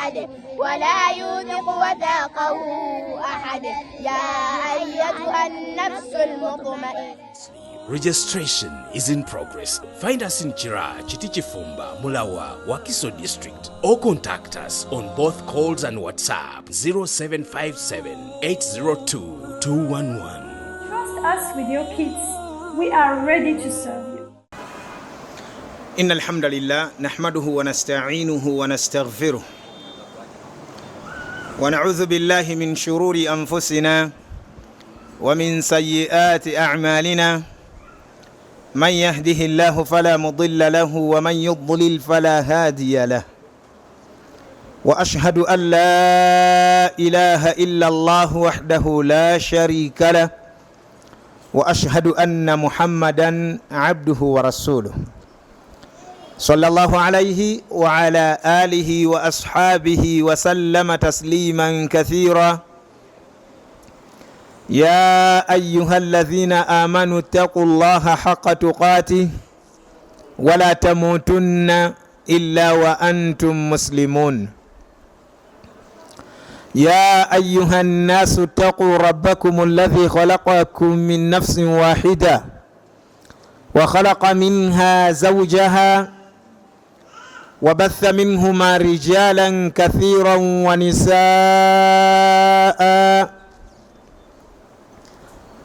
أحد ولا يوثق وثاقه أحد يا أيتها النفس المطمئنة. Registration is in progress. Find us in Chira, Chitichifumba, Mulawa, Wakiso district, or contact us on both calls and WhatsApp 0757 802 211. Trust us with your kids. We are ready to serve you. إن الحمد لله نحمده ونستعينه ونستغفره ونعوذ بالله من شرور أنفسنا ومن سيئات أعمالنا من يهده الله فلا مضل له ومن يضلل فلا هادي له وأشهد أن لا إله إلا الله وحده لا شريك له وأشهد أن محمدا عبده ورسوله صلى الله عليه وعلى آله وأصحابه وسلم تسليما كثيرا. يا أيها الذين آمنوا اتقوا الله حق تقاته ولا تموتن إلا وأنتم مسلمون. يا أيها الناس اتقوا ربكم الذي خلقكم من نفس واحدة وخلق منها زوجها وبث منهما رجالا كثيرا ونساء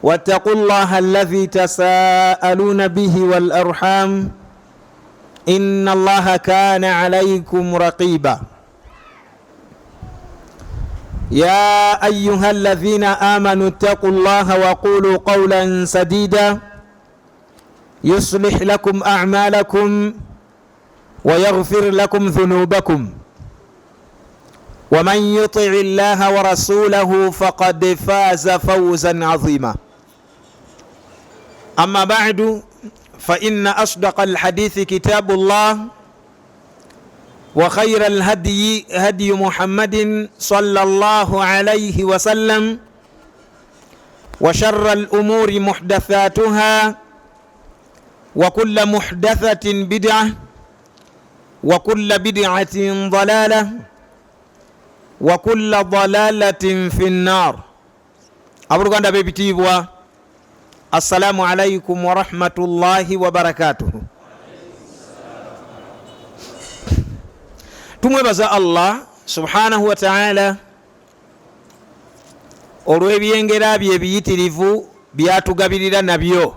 واتقوا الله الذي تساءلون به والأرحام إن الله كان عليكم رقيبا. يا أيها الذين آمنوا اتقوا الله وقولوا قولا سديدا يصلح لكم أعمالكم ويغفر لكم ذنوبكم ومن يطع الله ورسوله فقد فاز فوزا عظيما. أما بعد فإن أصدق الحديث كتاب الله وخير الهدي هدي محمد صلى الله عليه وسلم وشر الأمور محدثاتها وكل محدثة بدعة وكل بدعة ضلالة وكل ضلالة في النار. أبرغان بيبتيبوا السلام عليكم ورحمة الله وبركاته. tumwebaza Allah subhanahu wa ta'ala olw'ebyengera bye ebiyitirivu byatugabirira nabyo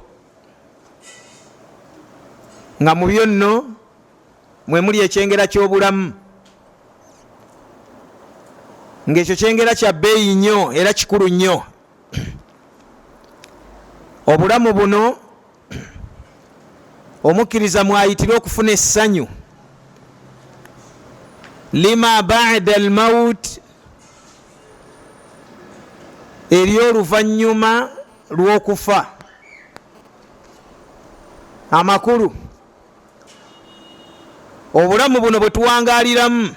nga mu byo nno mwe muli ekyengera ky'obulamu ng'ekyo kyengera kya bbeeyi nnyo era kikulu nnyo. Obulamu buno omukkiriza mwayitira okufuna essanyu lima ba'da al-maut, ery'oluvannyuma lw'okufa. Amakulu obulamu buno bwe tuwangaaliramu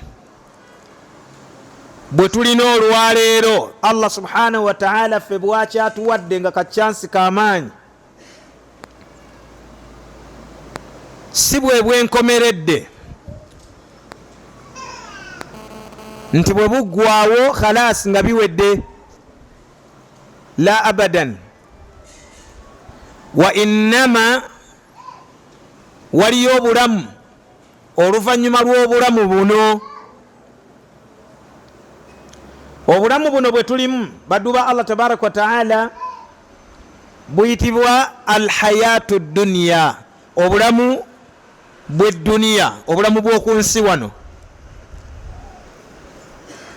bwe tulina olwaleero Allah subhanahu wa ta'ala ffe bwakyatuwadde nga kachansi k'amaanyi si bwe bwenkomeredde nti bwe buggwaawo khalas nga biwedde. La abadan, wa innama waliyo obulamu oluvannyuma lw'obulamu buno. Obulamu buno bwe tulimu badduba Allah tabaraka wa ta'ala buyitibwa alhayatu dunya, obulamu bw'edduniya, obulamu bw'oku nsi wano.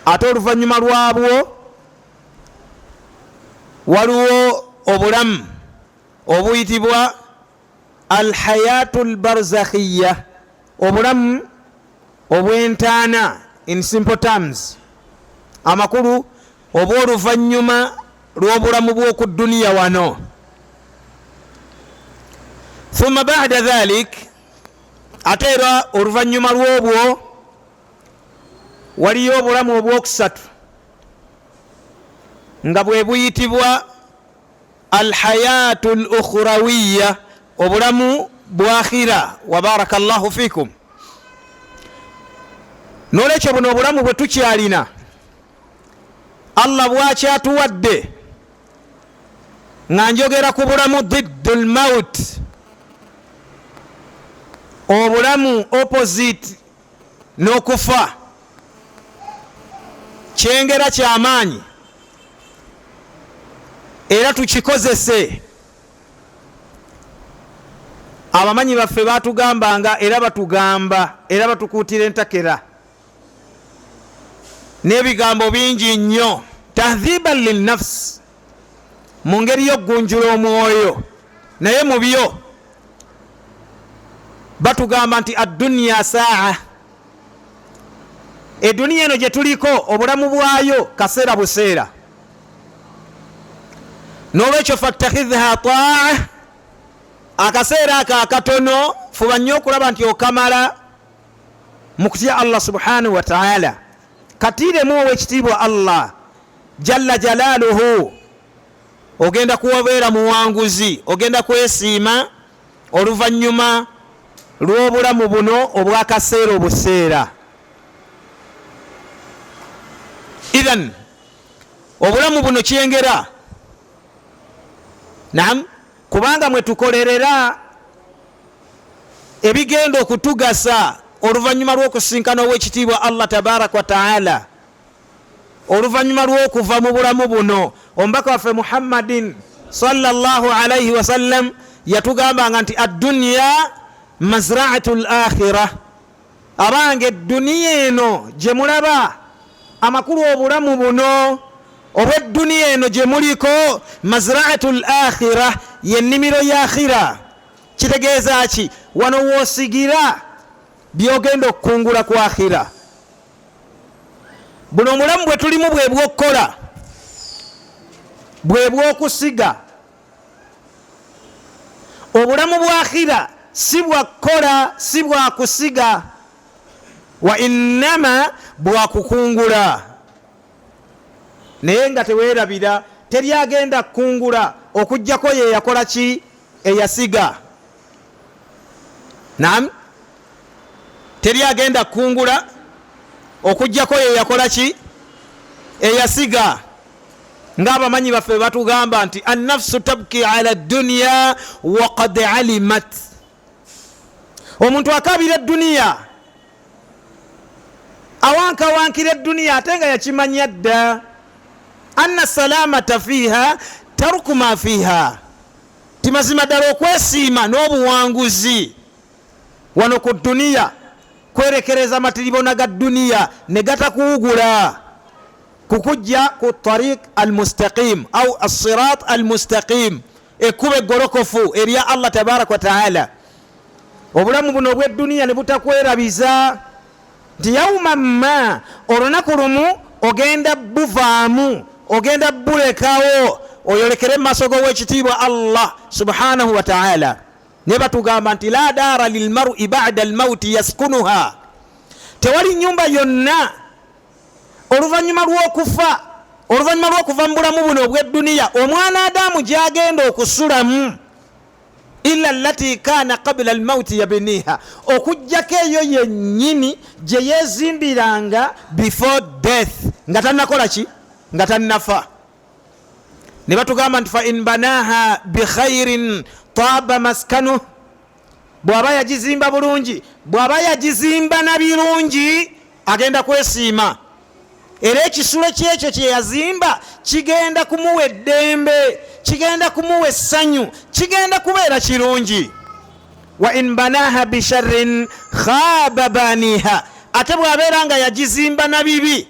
Ate oluvannyuma lwabwo waliwo obulamu obuyitibwa alhayatu albarzakhiya, obulamu obwentaana, in simple terms, amakulu obw'oluvannyuma lw'obulamu bw'oku dduniya wano. Thumma ba'da dhalik, ate era oluvannyuma lw'obwo waliyo obulamu obwokusatu nga bwe buyitibwa alhayatu al-ukhrawiya, obulamu bwakhira. Wa barakallahu fikum. Nolekyo buno obulamu bwe tukyalina Allah bwakyatuwadde nga njogera ku bulamu diddul maut, obulamu opposite n'okufa, kyengera kyamaanyi era tukikozese. Abamanyi baffe batugambanga era batugamba era batukuutira entakera n'ebigambo bingi nnyo, tahdhiban linnafs, mu ngeri y'okgunjula omwoyo. Naye mu byo batugamba nti addunya saa, eduniya eno gye tuliko obulamu bwayo kaseera buseera. N'olwekyo fattakhidha taa, akaseera ako akatono fuba nnyo okulaba nti okamala mu kutya Allah subhanahu wa ta'ala. Katiremu ow'ekitiibwa Allah jalla jalaaluhu, ogenda kuwabeera muwanguzi, ogenda kwesiima oluvannyuma lw'obulamu buno obwakaseera obuseera. Idhan obulamu buno kyengera, naam, kubanga mwe tukolerera ebigenda okutugasa oluvannyuma lw'okusinkana ow'ekitiibwa Allah tabaraka wa ta'ala, oluvannyuma lw'okuva mu bulamu buno. Omubaka waffe Muhammadin sallallahu alayhi wa sallam yatugambanga nti addunya mazra'atul akhirah, abange edduniya eno gye mulaba, amakulu obulamu buno obw'edduniya eno gye muliko, mazra'atul akhirah, yennimiro ya akhira. Kitegeeza ki? Wano woosigira byogenda okukungula ku akhira. Buno omulamu bwe tulimu bwe bw'okukola, bwe bw'okusiga. Obulamu bwa akhira si bwa kukola, si bwa kusiga, wa innama bwa kukungula. Naye nga teweerabira, teri agenda kukungula okujjako ye yakola ki? Eyasiga. Naam, teri agenda kukungula okujjako ye yakola ki? Eyasiga. Ng'abamanyi baffe batugamba nti annafsu tabki ala dunya wa qad alimat, omuntu akabira edduniya, awankawankira edduniya ate nga yakimanya dda. Anna salamata fiha taruku ma fiha, timazima ddala okwesiima n'obuwanguzi wano ku dduniya, kwerekereza matiribona ga dduniya ne gatakuwugula kukujja ku tariq almustaqim au as-sirat almustaqim, ekkuba eggolokofu erya Allah tabaraka wa ta'ala. Obulamu buno obw'edduniya ne butakwerabiza nti yawma ma, olunaku lumu ogenda buvaamu, ogenda bulekawo, oyolekere mu maaso g'owekitiibwa Allah subhanahu wa ta'ala. Ne batugamba nti la daara lilmar'i ba'da almauti yaskunuha, tewali nyumba yonna oluvannyuma lw'okufa, oluvannyuma lw'okuva mu bulamu buno obw'edduniya omwana Adamu gy'agenda okusulamu, illa allati kana qabla almauti yabniha, okujjako eyo yennyini gye yeezimbiranga before death, nga tannakola ki? Nga tannafa. Ne batugamba nti fa in banaha bikhairin taaba maskanu, bw'aba yagizimba bulungi, bw'aba yagizimba na birungi, agenda kwesiima. Era ekisulo kyekyo kye yazimba kigenda kumuwa eddembe, kigenda kumuwa essanyu, kigenda kubeera kirungi. Wa in banaha bisharrin khaba baniha, ate bw'abeera nga yagizimba na bibi,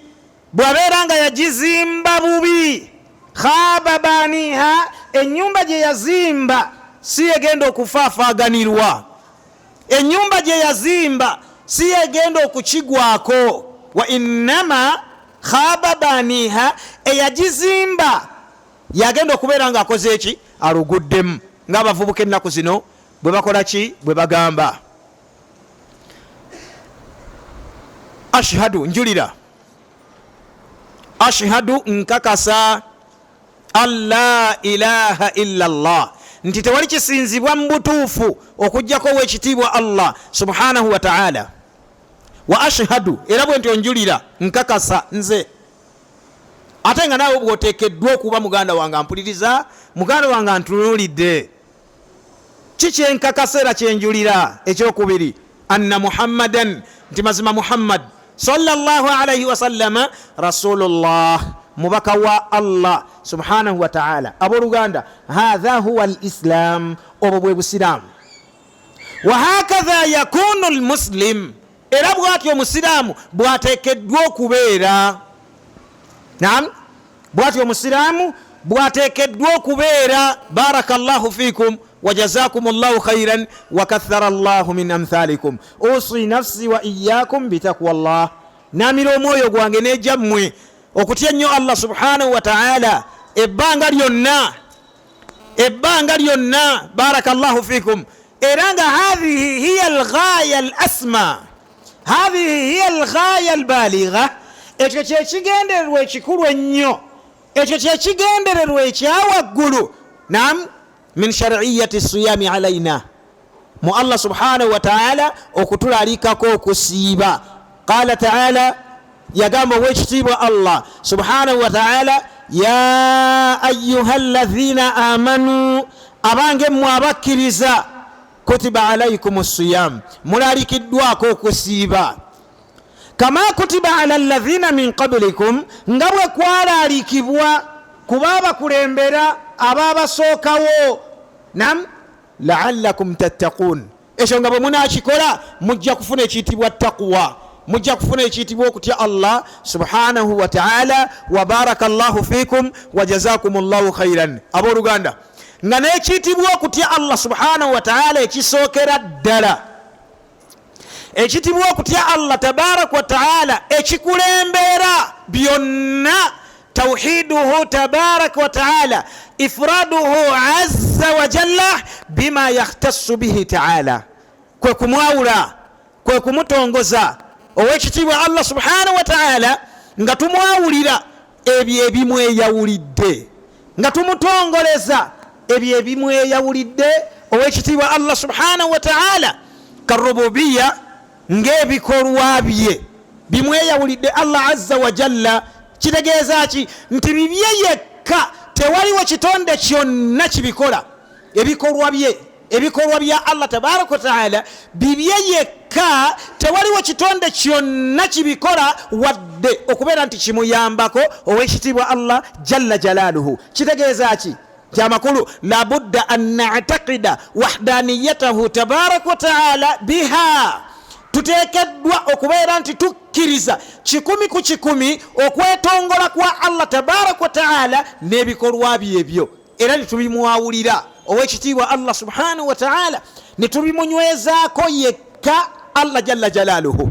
bw'abeera nga yagizimba bubi, khaba baniha, ennyumba gye yazimba si yegenda okufaafaaganirwa, ennyumba gye yazimba si yegenda okukigwako. Wa innama khaba baniha, eyagizimba yagenda okubeera nga akoze eki? Aluguddemu. Ng'abavubuka ennaku zino bwe bakola ki? Bwe bagamba ashhadu, njulira, ashhadu, nkakasa, an la ilaha illa Allah, nti tewali kisinzibwa mu butuufu okujjako ow'ekitiibwa Allah subhanahu wa ta'ala, wa ashhadu era bwe ntonjulira nkakasa nze ate nga naawe bwoteekeddwa okuba muganda wange ampuliriza muganda wange antunuulidde kikyenkakasa era kyenjulira ekyokubiri anna muhammadan nti mazima muhammad sallallahu alayhi wasallama rasulullah mubaka wa allah subhanahu wa ta'ala abooluganda hatha huwa alislam obwo bwe busiraamu wa hakadha yakunu almuslim era bwatyo omusiraamu bwateekeddwa okubeera naam bwatyo omusiraamu bwateekeddwa okubeera barakallahu fikum وجزاكم الله خيرا وكثر الله من أمثالكم أوصي نفسي وإياكم بتقوى الله نامرو مويو gwange nejammwe okutya nnyo Allah subhanahu wa ta'ala ebbanga lyonna barakallahu fikum era nga hadhihi hiya alghaya alasma hadhihi hiya alghaya albaligha ekyo kyekigendererwa ekikulu ennyo ekyo kyekigendererwa ekyawaggulu naam min shar'iyyati siyami alayna mu Allah subhanahu wa ta'ala okutulalikako okusiiba qala ta'ala yagamba wekitiibwa Allah subhanahu wa ta'ala ya ayyuha alladhina amanu abange mmwe abakkiriza kutiba alaykum siyam mulalikiddwako okusiiba kama kutiba ala alladhina min qablikum nga bwe kwalalikibwa kubaba kulembera ababasookawo nam la'allakum tattaqun ekyo nga bwe munakikola mujja kufuna ekiyitibwa taqwa mujja kufuna ekiyitibwa okutya Allah subhanahu wa ta'ala wa barakallahu fikum wa jazakumullahu khairan abooluganda nga n'ekiyitibwa okutya Allah subhanahu wa ta'ala ekisookera ddala ekiyitibwa okutya Allah tabaraka wa ta'ala ekikulembera byonna توحيده تبارك وتعالى إفراده عز وجل بما يختص به تعالى كوكمواولا كوكمتونغوزا owekitiibwa Allah subhanahu wa ta'ala nga tumwawulira ebyo ebimweyawulidde nga tumutongoleza ebyo ebimweyawulidde owekitiibwa Allah subhanahu wa ta'ala karububiya ng'ebikolwa bye bimweyawulidde Allah azza wa jalla kitegeeza ki nti bibye yekka tewaliwo kitonde kyonna kibikola ebikolwa bya Allah tabaraka wa ta'ala bibye yekka tewaliwo kitonde kyonna kibikola wadde okubeera nti kimuyambako owekitiibwa Allah jalla jalaaluhu kitegeeza ki kyamakulu labudda an na'taqida wahdaniyatahu tabaraka wa ta'ala biha tuteekeddwa okubeera nti tukkiriza kikumi ku kikumi okwetongola kwa Allah tabaraka wa ta'ala n'ebikolwa bye ebyo era netubimwawulira owekitiibwa Allah subhanahu wa ta'ala netubimunywezaako yekka Allah jalla jalaaluhu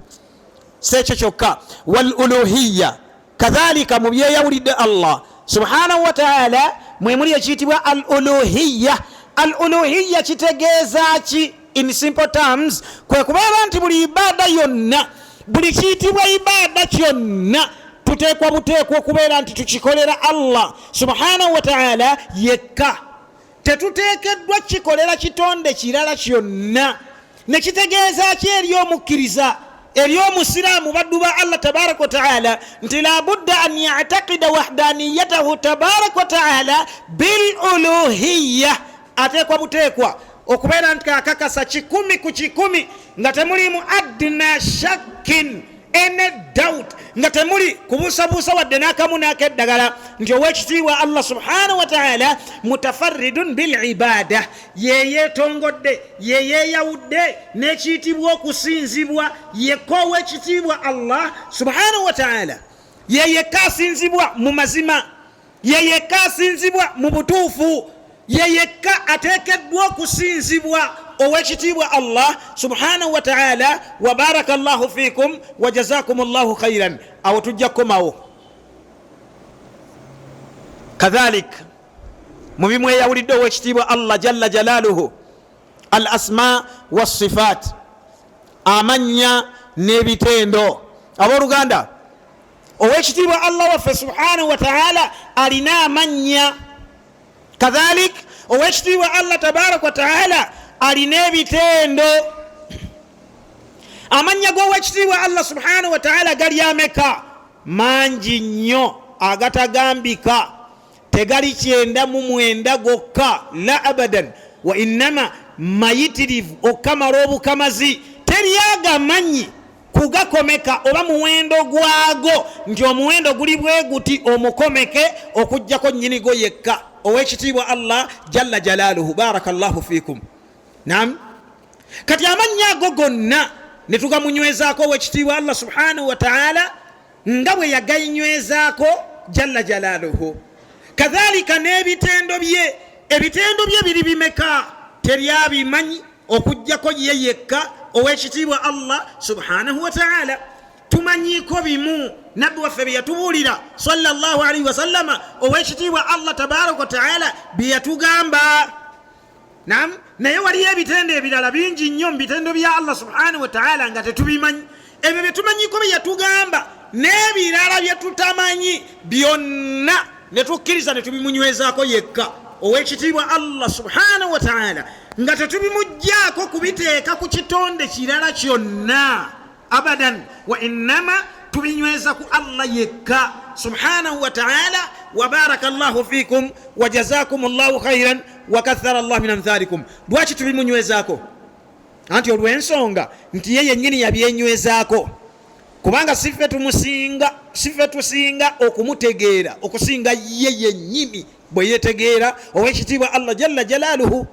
sekyo kyokka wal uluhiyya kadhalika mu byeyawulidde Allah subhanahu wa ta'ala mwe muli ekiyitibwa al uluhiyya kitegeeza ki in simple terms kwe kubeera nti buli ibada yonna buli kiyitibwa ibada kyonna tuteekwa buteekwa okubeera nti tukikolera Allah subhanahu wa ta'ala yekka tetuteekeddwa kikolera kitonde kirala kyonna nekitegeeza ki eri omukkiriza eri omusiraamu baddu ba Allah tabaraka wa ta'ala nti la budda an ya'taqida wahdaniyatahu tabaraka wa ta'ala bil uluhiyya ateekwa buteekwa okubeera nti akakasa kikumi ku kikumi nga temulimu adna shakkin ene doubt nga temuli kubuusabuusa wadde n'akamu n'akeddagala nti owekitiibwa Allah subhanahu wa ta'ala mutafarridun bil ibada yeyeetongodde yeyeeyawudde n'ekiyitibwa okusinzibwa yekka owekitiibwa Allah subhanahu wa ta'ala yeyekka asinzibwa mu mazima yeyekka asinzibwa mu butuufu yeyekka ateekeddwa okusinzibwa owekitiibwa Allah subhanahu wa ta'ala wa barakallahu fikum wa jazakumullahu khairan awo tujja kukomawo kadhalik mu bimweyawulidde owekitiibwa Allah jalla jalaaluhu al asma wassifat amanya n'ebitendo abooluganda owekitiibwa Allah waffe subhanahu wa ta'ala alina amanya kadhalik owekitiibwa Allah tabaraka wa ta'ala alina ebitendo Amanya g'owekitiibwa Allah subhanahu wa ta'ala gali ameka? Mangi nnyo agatagambika, tegali 99 gokka, la abadan wa innama mayitirivu okamala obukamazi teri agamanyi kugakomeka oba muwendo gwago nti omuwendo guli bwe guti omukomeke okujjako nnyinigo yekka owekitiibwa Allah jalla jalaluhu. Barakallahu fikum. Naam, kati amanya ago gonna ne tugamunywezaako owekitiibwa Allah subhanahu wa ta'ala nga bwe yagayinywezaako jalla jalaluhu. Kadhalika n'ebitendo bye, ebitendo bye biri bimeka teri abimanyi okujjako ye yekka owekitiibwa Allah subhanahu wa ta'ala. Tumanyiko bimu nabbi waffe bye yatubuulira sallallahu alaihi wasallama owekitiibwa Allah tabaraka wa ta'ala bye yatugamba. Naam, naye waliyo ebitendo ebirala bingi nnyo mu bitendo bya Allah subhanahu wa ta'ala nga tetubimanyi. Ebyo bye tumanyiko bye yatugamba n'ebirala bye tutamanyi byonna ne tukkiriza ne tubimunywezaako yekka owekitiibwa Allah subhanahu wa ta'ala nga tetubimugjaako kubiteeka ku kitonde kirala kyonna abadan wa innama tubinyweza ku Allah yekka subhanahu wa ta'ala. Wa barakallahu fikum wa jazakumullahu khairan wa kathara Allah min amthalikum. Lwaki tubimunywezaako? Anti olw'ensonga nti ye yennyini yabyenywezaako, kubanga sife tumusinga, sife tusinga okumutegeera okusinga ye yennyini bwe yetegeera owekitiibwa Allah jalla jalaluhu.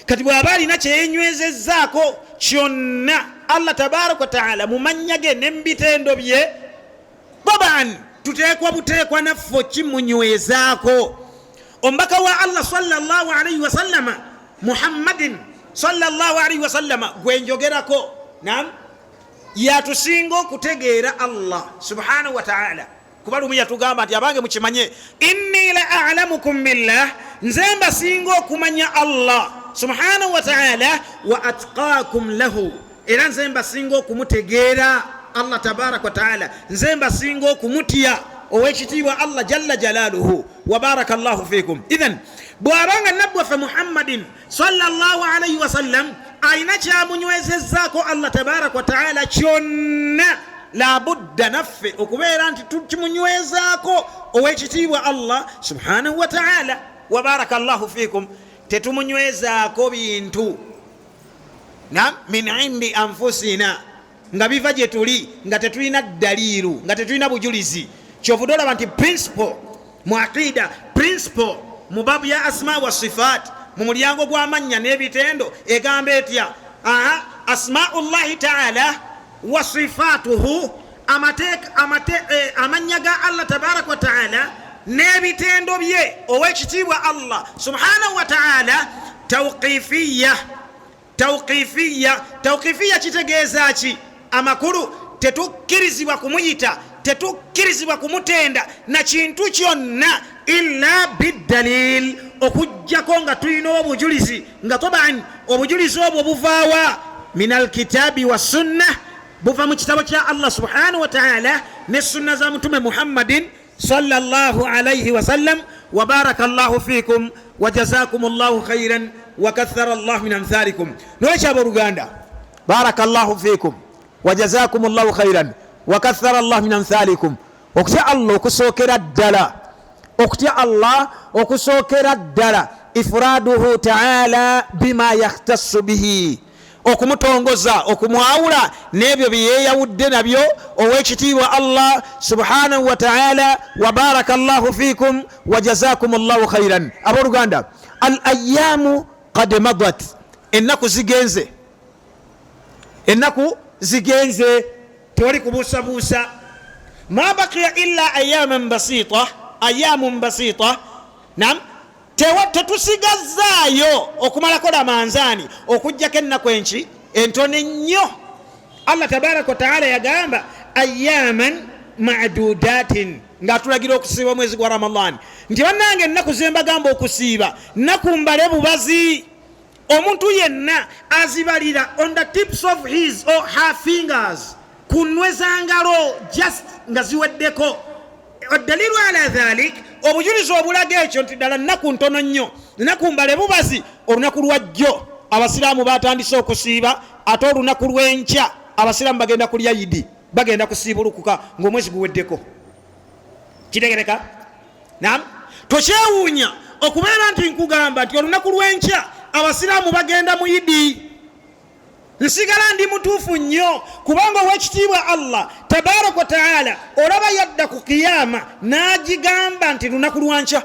Kati bw'aba alina kyeyenywezezzaako kyonna Allah tabaraka wa ta'ala mumanyage n'embitendo bye, babani tuteekwa buteekwa naffe kimunywezaako. Omubaka wa Allah sallallahu alaihi wasallama Muhammadin sallallahu alaihi wasallama gwenjogerako, naam, yatusinga okutegeera Allah subhanahu wa ta'ala. Kuba lumu yatugamba nti abange mukimanye, inni la a'lamukum billah, nze mbasinga okumanya Allah subhanahu wa ta'ala, wa atqakum lahu, era nze mbasinga okumutegeera Allah tabaraka wa ta'ala, nze mbasinga okumutya owekitiibwa Allah jalla jalaluhu. Wa barakallahu fikum. Idhan bw'abanga nabbi waffe Muhammadin sallallahu alaihi wasallam ayina kyamunywezezzaako Allah tabaraka wa ta'ala kyonna, la budda naffe okubeera nti tukimunywezaako owekitiibwa Allah subhanahu wa ta'ala. Wa barakallahu fikum. Tetumunywezaako bintu na min indi anfusina nga biva gye tuli nga tetulina daliiru, nga tetulina bujulizi. Kyovuddwa olaba nti principle mu aqida, principle mu babu ya asma wa sifat, mu mulyango gw'amannya n'ebitendo egamba etya? Asmaullahi ta'ala wa sifatuhu, amanya ga Allah tabaraka wa ta'ala n'ebitendo bye owekitiibwa Allah subhanahu wa ta'ala tawqifiyya kitegeeza ki? Amakulu tetukkirizibwa kumuyita, tetukkirizibwa kumutenda na kintu kyonna illa bidalil, okujjako nga tulina obujulizi, nga taban obujulizi obwo buvaawa min alkitabi wa sunnah, buva mu kitabo kya Allah subhanahu wa ta'ala ne sunna za mutume Muhammadin sallallahu alayhi wa sallam. Wa barakallahu fikum wa jazakumullahu khairan wa kathara Allah min amthalikum. Nolekyo abooluganda, barakallahu fikum wa jazakumullahu khairan wa kathara Allah min amthalikum. Okutya Allah okusookera ddala, okutya Allah okusookera ddala, ifraduhu ta'ala bima yahtassu bihi, okumutongoza, okumwawula n'ebyo bye yeeyawudde nabyo owekitiibwa Allah subhanahu wa ta'ala. Wa barakallahu fikum wa jazakumullahu khairan. Abooluganda, al ayyamu qad madat, ennaku zigenze, ennaku zigenze, tewali kubuusabuusa. Ma baqiya illa ayyaman basita, ayyamun basita. Naam, tetusigazaayo okumalako lamanzaani okujjako ennaku enki entone nnyo. Allah tabaraka wa ta'ala yagamba ayyaman ma'dudatin, ng'atulagira okusiiba omwezi gwa Ramadhan, nti bannange ennaku zembagamba okusiiba nnaku mbale bubazi. Omuntu yenna azibalira on the tips of his or her fingers, kunweza ngalo just nga ziweddeko. Dalilu ala dhalik, obujulizi obulaga ekyo nti ddala nnaku ntono nnyo, nnaku mbale bubazi. Olunaku lwa jjo abasiraamu batandise okusiiba, ate olunaku lw'enkya abasiraamu bagenda kulya yidi, bagenda kusiibulukuka ng'omwezi guweddeko. Kitegereka? Naam, tokyewuunya okubeera nti nkugamba nti olunaku lw'enkya abasiraamu bagenda mu yidi. Nsigala ndi mutuufu nnyo kubanga ow'ekitiibwa Allah tabaraka wa taala olaba yadda ku kiyama n'agigamba nti lunaku lwankya.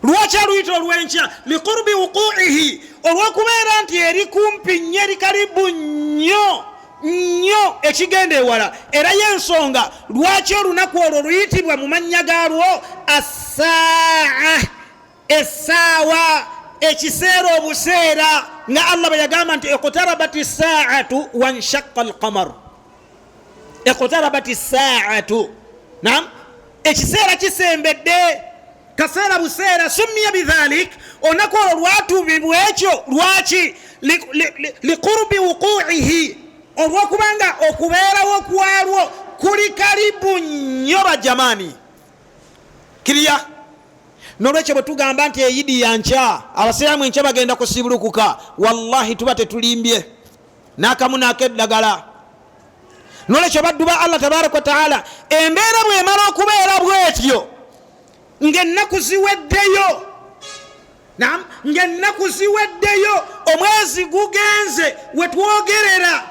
Lwaki aluyita olw'enkya? Liqurbi wuqu'ihi, olw'okubeera nti eri kumpi nnyo, eri karibu nnyo nnyo ekigenda ewala. Era y'ensonga lwaki olunaku olwo luyitibwa mu mannya gaalwo as-saa, essaawa, ekiseera, obuseera, nga Allah bwe yagamba nti iqtarabati saatu wanshaqqa alqamar. Iqtarabati saatu, naam, ekiseera kisembedde, kaseera buseera. Summiya bidhalik, olunaku olwo lwatuumibwa ekyo. Lwaki? Liqurbi wuqu'ihi, olw'okubanga okubeerawo kwalwo kuli karibu nnyo bajamaani. Kiriya nolwekyo bwe tugamba nti eyidi yankya, abasiraamu enkya bagenda kusiibulukuka, wallahi tuba tetulimbye n'akamu n'akeddagala. Nolwekyo baddu ba Allah tabaraka wa taala, embeera bw'emala okubeera bwetyo ng'ennaku ziweddeyo, naam, ng'ennaku ziweddeyo, omwezi gugenze, wetwogerera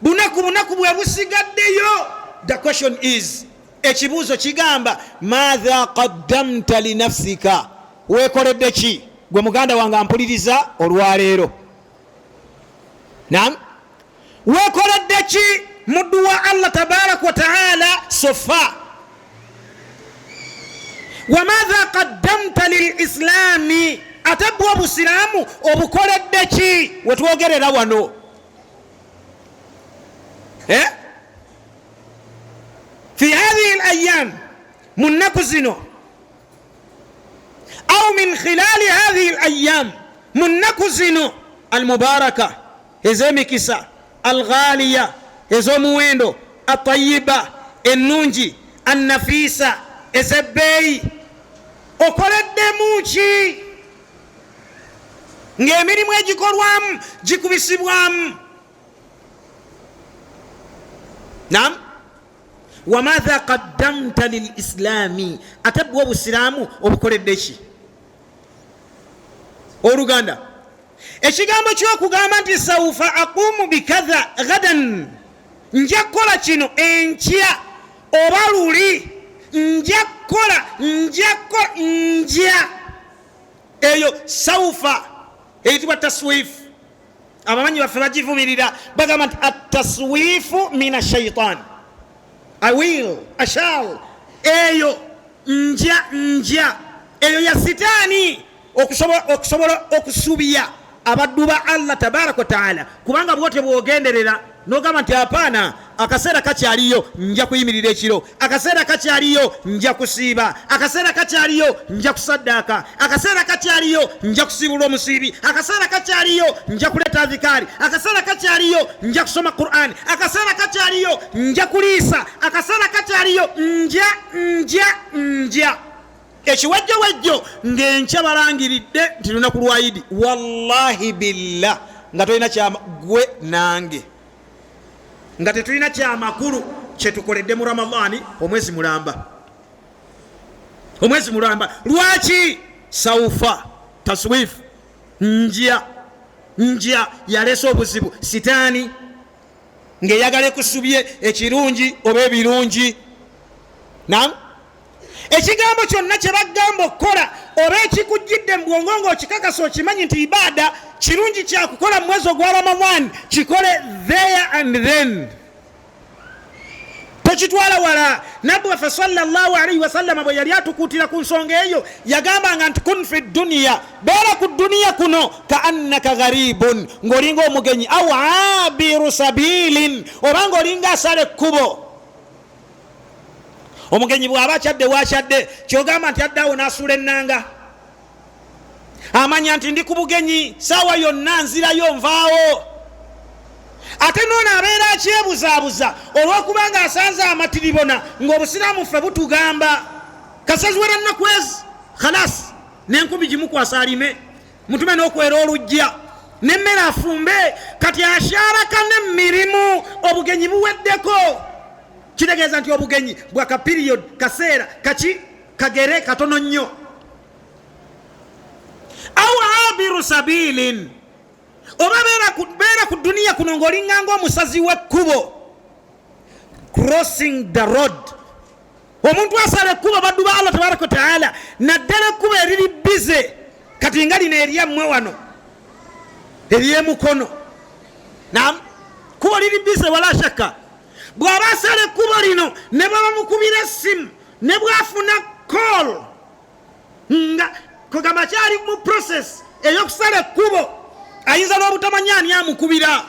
bunaku bwe busigaddeyo. The question is, ekibuuzo kigamba maadha qaddamta linafsika, weekoledde ki gwe muganda wange ampuliriza olwaleero? Naam, weekoledde ki muddu wa Allah tabaraka wa taala sofa? Wa maadha qaddamta lilislami, ate bwe obusiraamu obukoledde ki wetwogerera wano? في هذه الأيام من نكزنو أو من خلال هذه الأيام من نكزنو المباركة إزمكسا الغالية إزموينو الطيبة النونجي النفيسة إزبي أقولد موشي ng'emirimu egikolwamu gikubisibwamu. Naam, wamadha qaddamta lilislami, ate bwe obusiraamu obukoledde ki? Oluganda ekigambo ky'okugamba nti sawfa aqumu bikadha gadan, nja kukola kino enkya oba luli, nja kukola, eyo sawfa eyitibwa taswifu. Abamanyi baffe bagivumirira bagamba nti ataswifu min ashaitan, I will, I shall, eyo nja eyo ya sitaani okusobola okusubiya abaddu ba Allah tabaraka wa taala. Kubanga bwote bwogenderera nogamba nti apaana, akaseera kakyaliyo nja kuyimirira ekiro, akaseera kakyaliyo nja kusiiba, akaseera kakyaliyo nja kusaddaaka, akaseera kakyaliyo nja kusiibula omusiibi, akaseera kakyaliyo nja kuleta adhikari, akaseera kakyaliyo nja kusoma Qur'an, akaseera kakyaliyo nja kuliisa, akaseera kakyaliyo nja ekiwejjowejjo ng'enkya balangiridde nti lunaku lwa Idi. Wallahi billah nga tolina kyama gwe nange, nga tetulina kyamakulu kyetukoledde mu Ramadhani, omwezi mulamba, omwezi mulamba. Lwaki? Sawfa, taswifu, nja yaleese obuzibu, sitaani ng'eyagala kusubye ekirungi oba ebirungi. Naam, ekigambo kyonna kye bagamba okukola oba ekikujjidde mu bwongo ng'okikakasa okimanyi nti ibaada kirungi kyakukola mu mwezi ogwa Ramadhan, kikole there and then, tokitwala wala. Nabbi waffe sallallahu alaihi wasallam bwe yali atukuutira ku nsonga eyo yagambanga nti kun fi dunya, beera ku duniya kuno ka annaka gharibun, ng'olinga omugenyi, au abiru sabilin, oba ng'olinga asala ekkubo. Omugenyi bw'aba akyadde wakyadde, kyogamba nti addawo n'asuula ennanga, amanya nti ndi ku bugenyi saawa yonna nzirayo nvaawo. Ate noono abeera akyebuzaabuza olw'okubanga asanze amatiribona ng'obusiraamu ffe butugamba kasaziwera nnaku ezi khalas n'enkumi gimukwasa alime, mutume n'okwera olujja nemmere afumbe kati asharaka n'emirimu obugenyi buweddeko kitegeeza nti obugenyi bwa ka period kaseera kaki kagere katono nnyo au abiru sabilin oba beera ku duniya kuno ng'olinganga omusazi w'ekkubo crossing the road omuntu asala ekkubo baddu ba Allah tabaraka wa taala naddala ekkubo eriri bize kati nga lino eryammwe wano ery'emukono nam kubo liri bize wala shakka bw'aba asala ekkubo lino ne bwaba mukubira essimu ne bwafuna call nga kugamba kyali mu process ey'okusala ekkubo ayinza n'obutamanya ani amukubira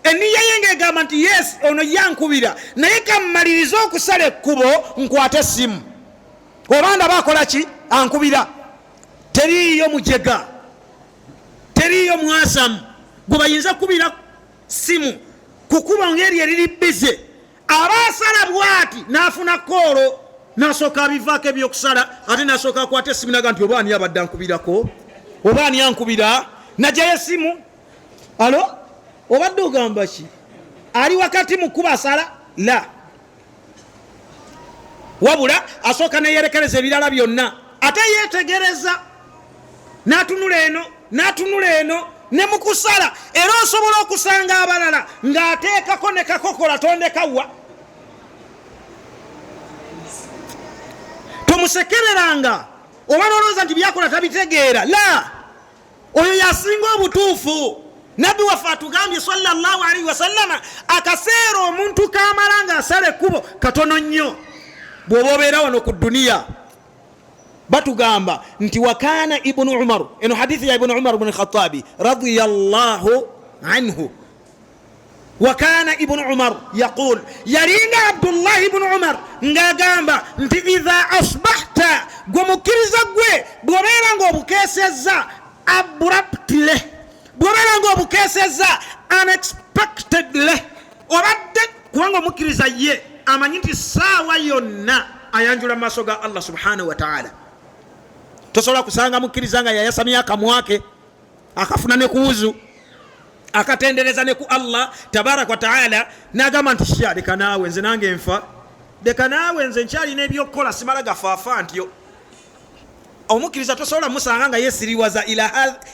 eniya ye ng'egamba nti yes ono yankubira naye kammaliriza okusala ekkubo nkwate essimu oba ndaba akola ki ankubira teriiyo mujega teriiyo mwasamu gwe bayinza kubira simu kukuba ngeri eriri bize aba asala bwati n'afuna koolo n'asooka abivaako ebyokusala ate n'asooka akwata essimu naga nti oba ani abadde ankubirako oba ani ankubira najjayo essimu alo obadde ogamba ki ali wakati mukuba asala la wabula asooka neyerekereza ebirala byonna ate yetegereza n'atunula eno ne mukusala era osobola okusanga abalala ng'ateekako ne kakokola tondekawa tomusekereranga oba nolowooza nti byakola tabitegeera la oyo yasinga obutuufu nabbi waffe atugambye sallallahu alaihi wasallama akaseera omuntu kamala nga asala ekkubo katono nnyo bw'oba obeera wano ku duniya batugamba nti wakana ibnu umar eno hadithi ya ibnu umar ibn khattabi radiyallahu anhu wakana ibnu umar yaqul yalinga abdullah ibnu umar ngagamba nti idha asbahta gwe mukkiriza gwe bw'obeera ng'obukeesezza abruptly bw'obeera ng'obukeesezza unexpectedly obadde kubanga omukkiriza ye amanyi nti saawa yonna ayanjula mu maaso ga Allah subhanahu wa ta'ala tosobola kusanga mukkiriza nga yayasamya akamwa ke akafuna ne kuwuzu akatendereza ne ku Allah tabaraka wa ta'ala n'agamba nti sha leka naawe nze nange nfa leka naawe nze nkyalina ebyokukola simala gafaafa ntyo omukkiriza tosobola musanga nga yesiriwaza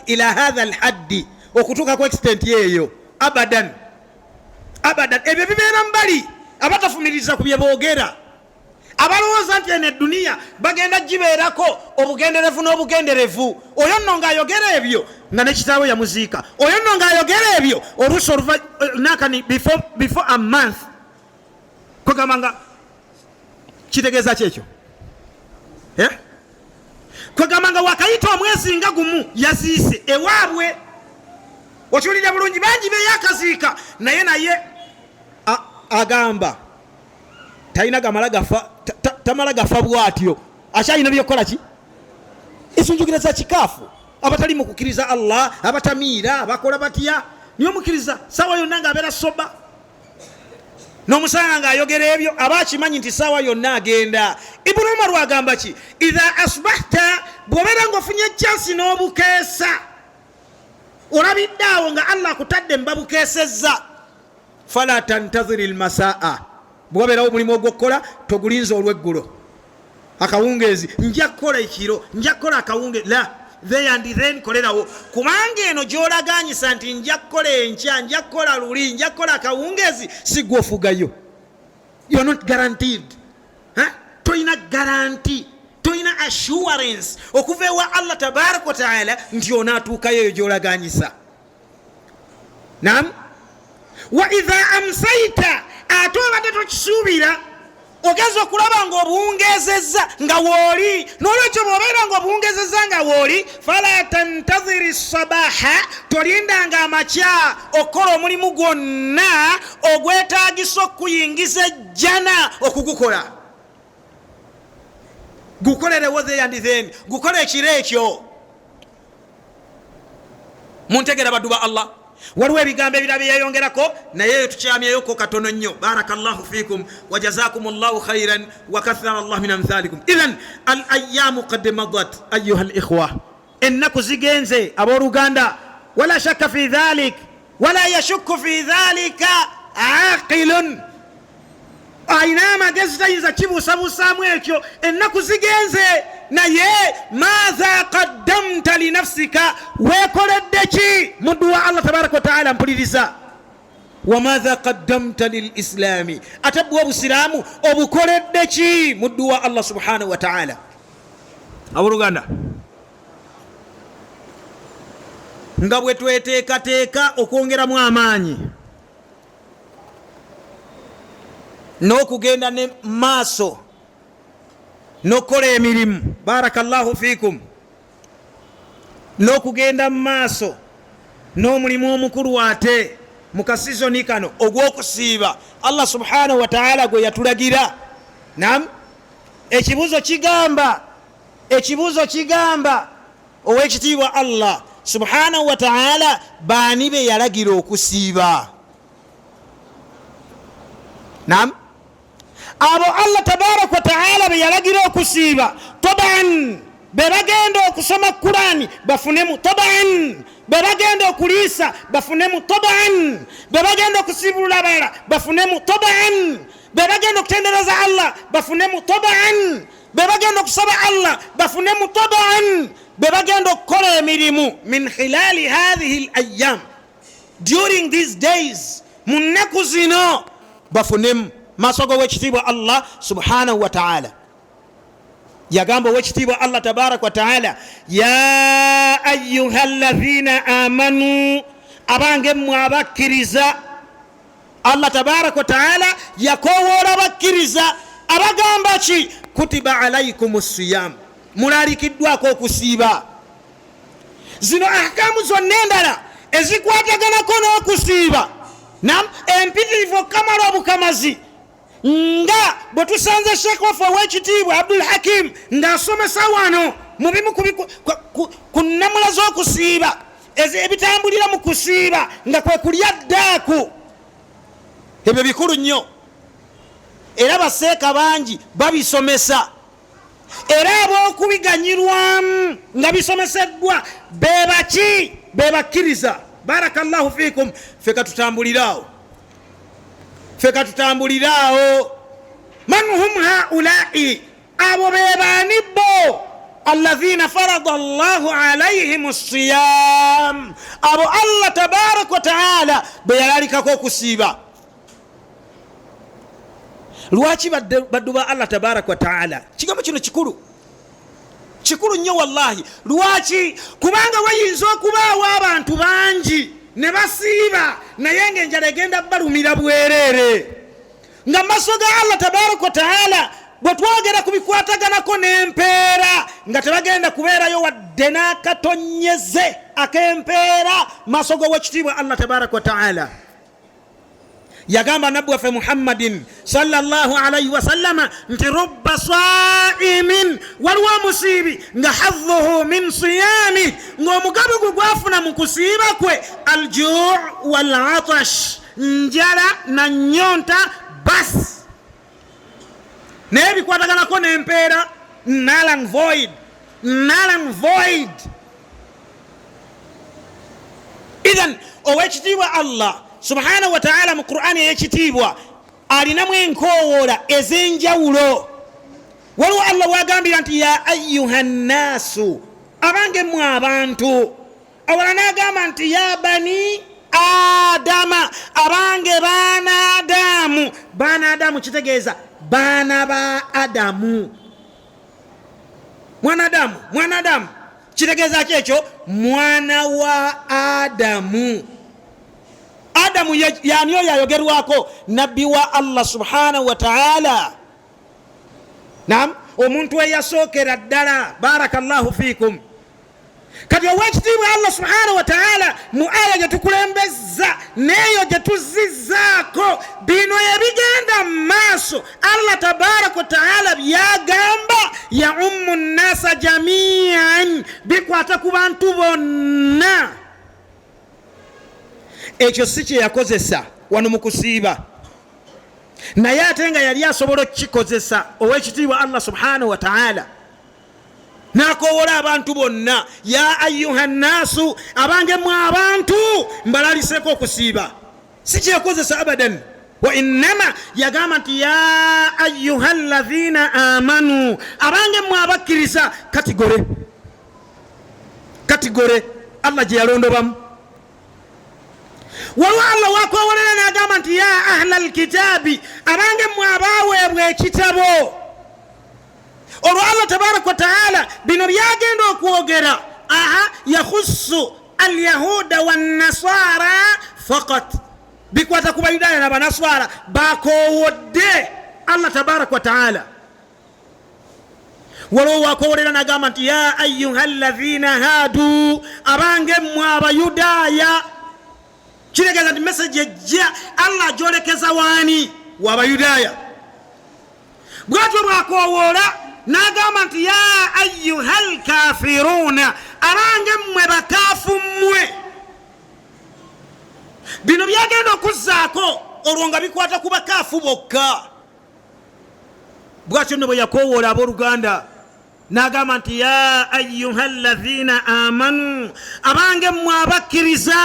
ila hadha alhaddi okutuuka ku extent yeeyo abadan ebyo bibeera mbali abatafumiriza ku bye boogera abalowooza nti eno eduniya bagenda gibeerako obugenderevu n'obugenderevu oyo nno ng'ayogera ebyo nga ne kitaawe yamuziika oyo nno ng'ayogera ebyo oluusi nakani before a month kwegamba nga kitegeeza kyekyo kwegamba nga wakayita omwezi nga gumu yaziise ewaabwe okiwulira bulungi bangi beyakaziika naye agamba talina gamala gafa tamala gafa bwatyo akyalina byokukola ki ekinjugiriza kikaafu abatali mu kukkiriza Allah abatamiira abakola batya niyo mukkiriza sawa yonna ng'abeera soba n'omusanga ng'ayogera ebyo aba akimanyi nti sawa yonna agenda ibnu umar wagamba ki idha asbahta bw'obeera ng'ofunye chansi n'obukeesa olabiddaawo nga Allah akutadde mbabukeesezza fala tantaziri lmasaa bwabeerawo omulimu ogw'okukola togulinza olw'eggulo akawungeezi nja kukola ekiro nja kukola akawungeezi la there and then kolerawo kubanga eno gy'olaganyisa nti nja kukola enkya nja kukola luli nja kukola akawungeezi si gwe ofugayo you are not guaranteed toyina guarantee toyina assurance okuva ewa Allah tabaraka wa taala nti onaatuukayo eyo gy'olaganyisa nam wa idha amsaita ate obadde tokisuubira ogeza okulaba ng'obuwungezezza nga wooli n'olwekyo bw'obeera ng'obuwungezezza nga wooli fala tantaziri sabaha tolindanga amakya okukola omulimu gwonna ogwetaagisa okuyingiza ejjana okugukola gukolerewo there and then gukole ekiro ekyo muntegera baddu ba Allah waliwo ebigambo ebirala byeyongerako naye tukyamyeyoko katono nnyo barakallahu fikum wa jazakumullahu khairan wa kathara Allah min amthalikum idhan al ayyamu qad madat ayyuha al ikhwa ennaku zigenze abooluganda wala shakka fi dhalik wala yashukku fi dhalika aqilun. Ayina amagezi tayinza kibuusabusaamu ekyo. Ennaku zigenze naye maatha qaddamta linafsika, weekoledde ki muddu wa Allah tabaraka wa taala mpuliriza. Wa maatha qaddamta lilislami, ate bwe obusiraamu obukoledde ki muddu wa Allah subhanahu wa taala. Abooluganda, nga bwe tweteekateeka okwongeramu amaanyi n'okugenda ne maaso n'okukola emirimu, barakallahu fikum, n'okugenda mu maaso n'omulimu omukulu ate mu kasizoni kano ogw'okusiiba Allah subhanahu wa ta'ala gwe yatulagira. Nam ekibuuzo kigamba ow'ekitiibwa Allah subhanahu wa ta'ala baani be yalagira okusiiba? Nam abo Allah tabaraka wa ta'ala be yalagira okusiiba, taban be bagenda okusoma Qur'ani bafunemu, taban be bagenda okuliisa bafunemu, taban be bagenda okusibulula abalala bafunemu, taban be bagenda okutendereza Allah bafunemu, taban be bagenda okusaba Allah bafunemu, taban be bagenda okukola emirimu min khilali hadhihi al-ayyam, during these days, mu nnaku zino bafunemu. Masogo w'ekitiibwa Allah subhanahu wa ta'ala yagamba w'ekitiibwa Allah tabaraka wa ta'ala, ya ayyuha alladhina amanu, abange mmwe abakkiriza. Allah tabaraka wa ta'ala yakowoola abakkiriza abagamba ki? Kutiba alaykumus siyam, mulalikiddwako okusiiba. Zino ahkamu zonna endala ezikwataganako n'okusiiba, nam empitirivu okamala obukamazi, nga bwe tusanze Sheikh waffe ow'ekitiibwa Abdul Hakim ng'asomesa wano mu bimu ku nnamula z'okusiiba ebitambulira mu kusiiba nga kwe kulya ddaaku. Ebyo bikulu nnyo era baseeka bangi babisomesa, era ab'okubiganyirwamu nga bisomeseddwa bebaki? Bebakkiriza. Barakallahu fikum. Feka tutambuliraawo. Man hum haulai, abo bebaani bo? Alladhina farada Allahu alayhim siyam, abo Allah tabaraka wa ta'ala be yalalikako okusiiba. Lwaki baddu ba Allah tabaraka wa ta'ala? Kigambo kino kikulu nnyo wallahi. Lwaki? Kubanga wayinza okubaawo abantu bangi ne basiiba naye ng'enjala egenda balumira bwereere, nga maaso ga Allah tabaraka wa ta'ala bwe twogera ku bikwataganako n'empeera nga tebagenda kubeerayo wadde n'akatonyeze ak'empeera maaso g'owekitiibwa Allah tabaraka wa ta'ala. Yagamba nabbi waffe Muhammadin sallallahu alayhi wa sallama nti rubba saimin, waliwo omusiibi nga hadhuhu min siyami, ng'omugabi gwe gwafuna mu kusiiba kwe aljuu wal atash, njala na nyonta basi. Naye bikwataganako n'empeera null and void. Idhan owekitiibwa Allah subhanahu wa ta'ala mu Qur'ani ey'ekitiibwa alinamu enkowoola ez'enjawulo. Waliwo Allah wagambira nti ya ayyuha nnaasu, abange mmwe abantu. Awala n'agamba nti ya bani adama, abange baana Adamu. Baana Adamu kitegeeza baana ba Adamu. Mwana Adamu kitegeeza ki ekyo? Mwana wa Adamu. Adamu yani oyo ayogerwako? Nabbi wa Allah subhanahu wa ta'ala. Naam, omuntu eyasookera ddala. Barakallahu fikum. Kati owekitiibwa Allah subhanahu wa ta'ala mu aya gye tukulembezza n'eyo gye tuzizzaako, bino ebigenda mu maaso Allah tabaraka wa ta'ala byagamba ya ummu nnasa jamian, bikwata ku bantu bonna. Ekyo si kye yakozesa wano mu kusiiba, naye ate nga yali asobola okukikozesa owekitiibwa Allah subhanahu wa ta'ala. nakowola abantu bonna ya ayuha nnasu abange mwe abantu mbalaliseko okusiiba si kyekozesa abadan wa innama yagamba nti ya ayuha alladhina amanu abange mwe abakkiriza katigore Allah gye yalondobamu waliwo Allah wakowolera n'agamba nti ya ahla alkitabi abange mwe abaweebwa ekitabo olwo Allah tabaraka wa taala bino byagenda okwogera yakhussu alyahuda wannasara faqat bikwata ku bayudaaya n'abanaswara bakowodde Allah tabaraka wa taala waliwo wakowolera n'agamba nti ya ayuha alladhina hadu abange mwe abayudaaya kiregeeza nti message ejja Allah gyolekeza waani w'abayudaaya bwatyo bwakowola n'agamba nti ya ayuha alkafiruna abange mmwe bakaafu mmwe bino byagenda okuzzaako olwo nga bikwata ku bakaafu bokka bwatyo nno bwe yakowoola abooluganda n'agamba nti ya ayuha alladhina amanu abange mmwe abakkiriza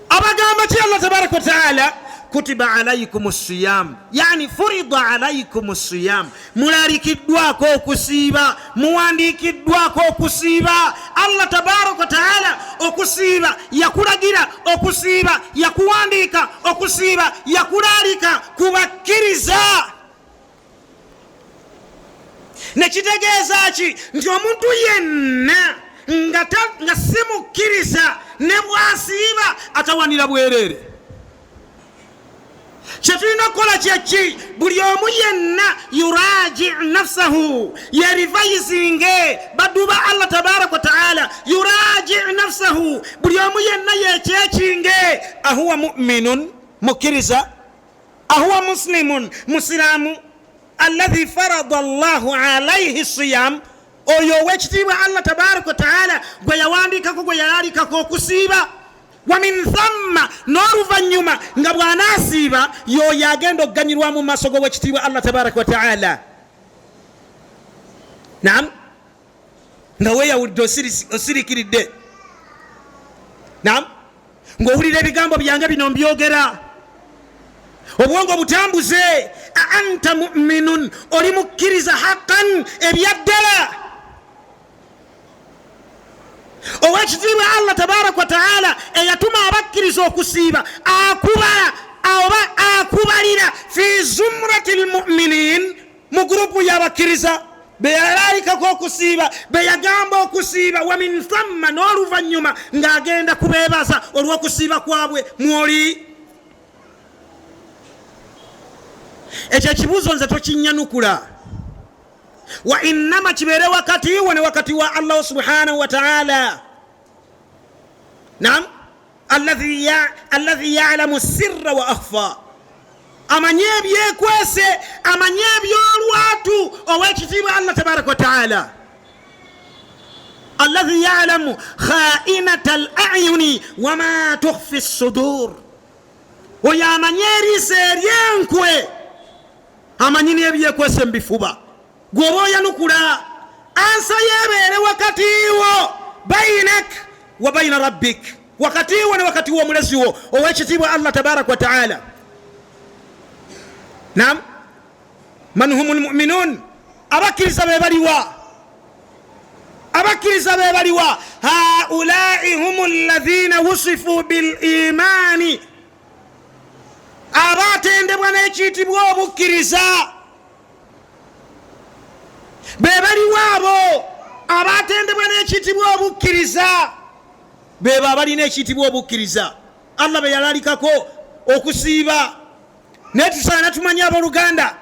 abagamba ki Allah tabaraka wa taala kutiba alaykum siyam yani furida alaykum siyam mulalikiddwako okusiiba muwandikiddwako okusiiba Allah tabaraka wa taala okusiiba yakulagira okusiiba yakuwandiika okusiiba yakulalika kubakkiriza nekitegeeza ki nti omuntu yenna nga simukkiriza ne bwasiiba atawanira bwerere kyetulina okukola kyeki buli omu yenna yuraji nafsahu yerivayisinge baduba Allah tabaraka wa taala yuraji nafsahu buli omu yenna yekyekinge ahuwa mu'minun mukkiriza ahuwa muslimun musiramu alladhi farada Allahu alayhi siyam oyo owekitiibwa Allah tabaraka wa taala gwe yawandiikako gwe yalalikako okusiiba wa min thamma n'oluvannyuma nga bw'anaasiiba y'oyo agenda okuganyirwamu mu maaso g'owekitiibwa Allah tabaraka wa taala naam nga weeyawulidde osirikiridde naam ng'owulira ebigambo byange bino mbyogera obwongo butambuze anta mu'minun oli mukkiriza haqqan ebyaddala owekitiibwa Allah tabaraka wa taala eyatuma abakkiriza okusiiba akubalira fi zumrati lmuminin mu gurupu y'abakkiriza beyalalikako okusiiba beyagamba okusiiba wa min thamma n'oluvannyuma ng'agenda kubeebaza olw'okusiiba kwabwe mwoli ekyo ekibuuzo nze tokinyanukula wa innama kibeere wakati wo ne wakati wa Allah subhanahu wa ta'ala naam alladhi ya'lamu sirra wa akhfa amanye ebyekwese amanye ebyolwatu owekitiibwa Allah tabaraka wa ta'ala alladhi ya'lamu kha'inata al-a'yuni wa ma tukhfi as-sudur oyo amanye eriiso eryenkwe amanyi n'ebyekwese mu bifuba gwoba oyanukula ansa yebeere wakati wo bainak wa baina rabbik wakati wo ne wakati wo omulezi wo owekitiibwa Allah tabaraka wa taala naam man humul mu'minun abakkiriza be baliwa haulai humul ladhina wusifu bil imani abatendebwa n'ekiyitibwa obukkiriza be baliwo abo abatendebwa n'ekiyitibwa obukkiriza beba abalina ekiyitibwa obukkiriza Allah be yalalikako okusiiba naye tusaana tumanye abooluganda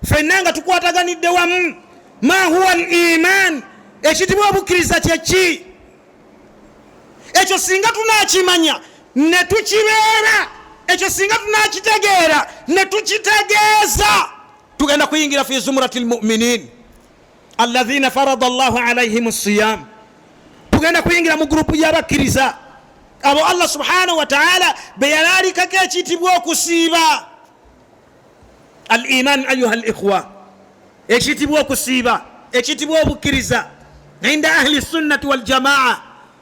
ffenna nga tukwataganidde wamu ma huwa al iman ekiyitibwa obukkiriza kyeki ekyo singa tunakimanya ne tukibeera ekyo singa tunakitegeera ne tukitegeeza tugenda kuyingira fi zumrati lmuminin alladhina farada Allahu alayhim siyam tugenda kuyingira mu gurupu y'abakkiriza abo Allah subhanahu wa ta'ala be yalalikako ekiyitibwa okusiiba al iman ayuha al ikhwa ekiyitibwa okusiiba ekitibwa obukkiriza inda ahli sunnati wal jamaa,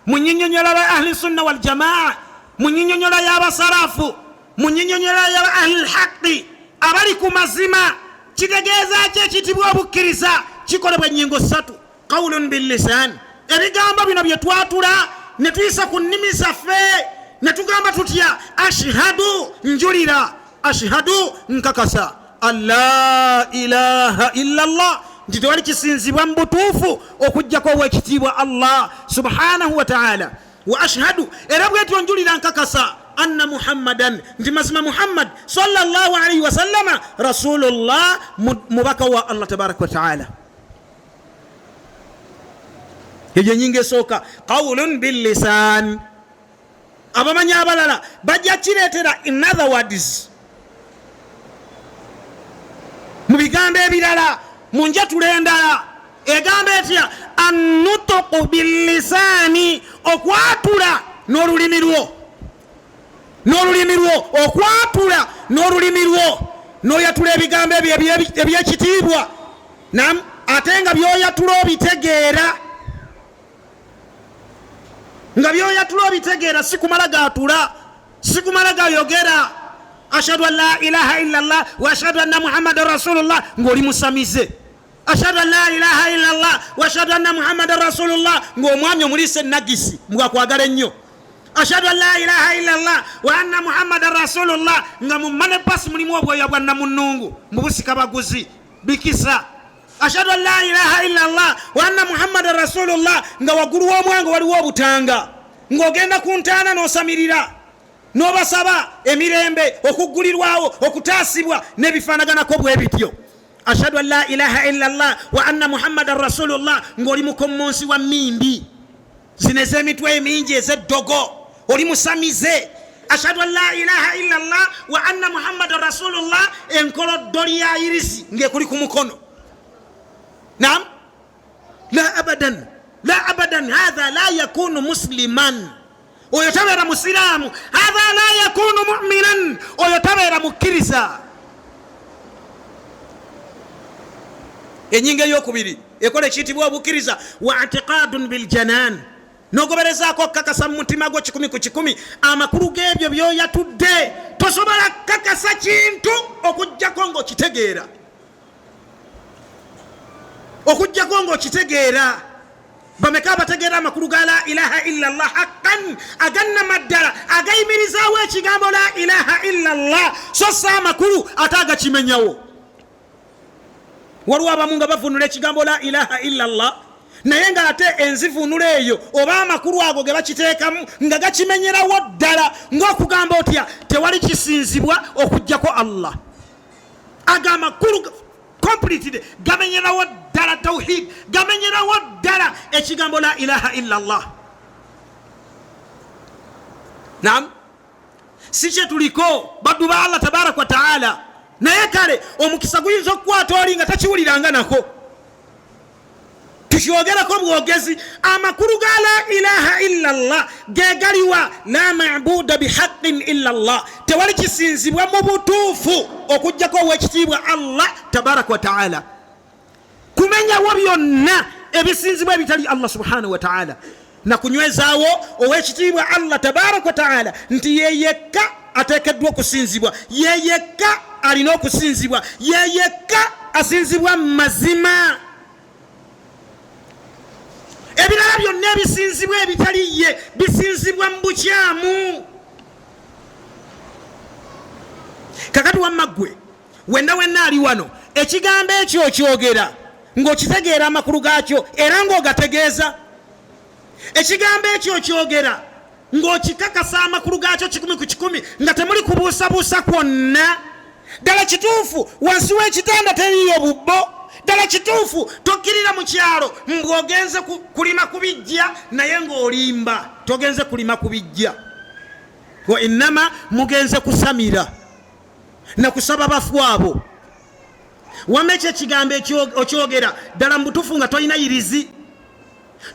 munyinyonyola ba ahli sunna wal jamaa, munyinyonyola y'abasarafu, munyinyonyola ya ahli alhaqi, abali ku mazima. Kitegeeza ki ekitibwa obukkiriza? Kikolebwa ennyingo ssatu: qawlun bil lisan, ebigambo bino bye twatula ne tuyisa ku nnimi zaffe ne tugamba tutya ashhadu, njulira, ashhadu, nkakasa, alla ilaha illa Allah, nti tewali kisinzibwa mu butuufu okujjako ow'ekitiibwa Allah subhanahu wa ta'ala. Wa ashhadu, era bwetyo njulira nkakasa, anna muhammadan, nti mazima Muhammad sallallahu alayhi wa sallama rasulullah, mubaka wa Allah tabaraka wa ta'ala. Eyo nyingi esooka qawlun bil lisan. Abamanyi abalala bajja kireetera in other words, mu bigambo ebirala, mu njatula endala egamba etya annutuqu bil lisani, okwatula n'olulimi lwo, n'olulimi lwo, okwatula n'olulimi lwo, n'oyatula ebigambo ebyo ebyekitiibwa, nam ate nga byoyatula obitegeera, nga byoyatula obitegeera, sikumala gatula, sikumala gayogera ashhadu an la ilaha illa Allah wa ashhadu anna muhammadan rasulullah ng'oli musamize, ashhadu an la ilaha illa Allah wa ashhadu anna muhammadan rasulullah ng'omwami omulise nagisi mwakwagala ennyo, ashhadu an la ilaha illa Allah wa anna muhammadan rasulullah nga mu mane pass mulimu obwoya bwa namunungu mu busika baguzi bikisa, ashhadu an la ilaha illa Allah wa anna muhammadan rasulullah nga waggulu w'omwango waliwo obutanga, ng'ogenda ku ntaana n'osamirira n'obasaba emirembe, okuggulirwawo, okutaasibwa n'ebifaanaganako bwe bityo. Ashhadu an la ilaha illa Allah wa anna muhammadan rasulullah ng'oli mukommonsi wa mmindi zino ez'emitwe emingi ez'eddogo, oli musamize. Ashhadu an la ilaha illa Allah wa anna muhammadan rasulullah enkoloddoli ya irisi ng'ekuli ku mukono. Naam, la abadan, la abadan, hadha la yakunu musliman, oyo tabeera musiraamu. Hadha la yakunu mu'minan, oyo tabeera mukkiriza. Enyinga eyokubiri ekola ekiyitibwa obukkiriza wa i'tiqadun bil janan, n'ogoberezaako kakasa mu mutima gwo 100 ku 100 amakulu g'ebyo byoyatudde. Tosobola kakasa kintu okujjako ng'okitegeera, okujjako ng'okitegeera. Bameka abategeera amakulu ga la ilaha illa Allah haqqan, aganna maddala, agayimirizaawo ekigambo la ilaha illa Allah, so sa amakulu ate agakimenyawo. Waliwo abamu nga bavunula ekigambo la ilaha illa Allah, naye nga ate enzivunula eyo oba amakulu ago ge bakiteekamu nga gakimenyerawo ddala, ng'okugamba otya tewali kisinzibwa okujjako Allah. Aga amakulu completed gamenyerawo ddala tawhid, gamenyerawo ddala ekigambo la ilaha illa Allah. Naam, si kye tuliko baddu ba Allah tabaraka wa ta'ala, naye kale omukisa guyinza okukwata oli nga takiwuliranga nako. Tukyogerako bwogezi, amakulu ga la ilaha illa Allah gegaliwa la ma'buda bihaqqin illa Allah, tewali kisinzibwa mu butuufu okujjako ow'ekitiibwa Allah tabaraka wa ta'ala. Kumenyawo byonna ebisinzibwa ebitali Allah subhanahu wa ta'ala, na kunywezaawo ow'ekitiibwa Allah tabaraka wa ta'ala nti yeyekka ateekeddwa okusinzibwa, yeyekka alina okusinzibwa, yeyekka asinzibwa mu mazima. Ebirala byonna ebisinzibwa ebitali ye bisinzibwa mu bukyamu. Kakati wamma ggwe wenna ali wano, ekigambo ekyo okyogera ng'okitegeera amakulu gaakyo era ng'ogategeeza. Ekigambo ekyo okyogera ng'okikakasa amakulu gaakyo 100 ku 100 nga temuli kubuusabuusa kwonna. Ddala kituufu wansi w'ekitanda teriyo bubbo, ddala kituufu tokkirira mu kyalo ng'ogenze kulima kubijja naye ng'olimba, togenze kulima kubijja. Wa innama mugenze kusamira na kusaba bafu abo. Wamekye ekigambo okyogera ddala mu butuufu nga tolina irizi,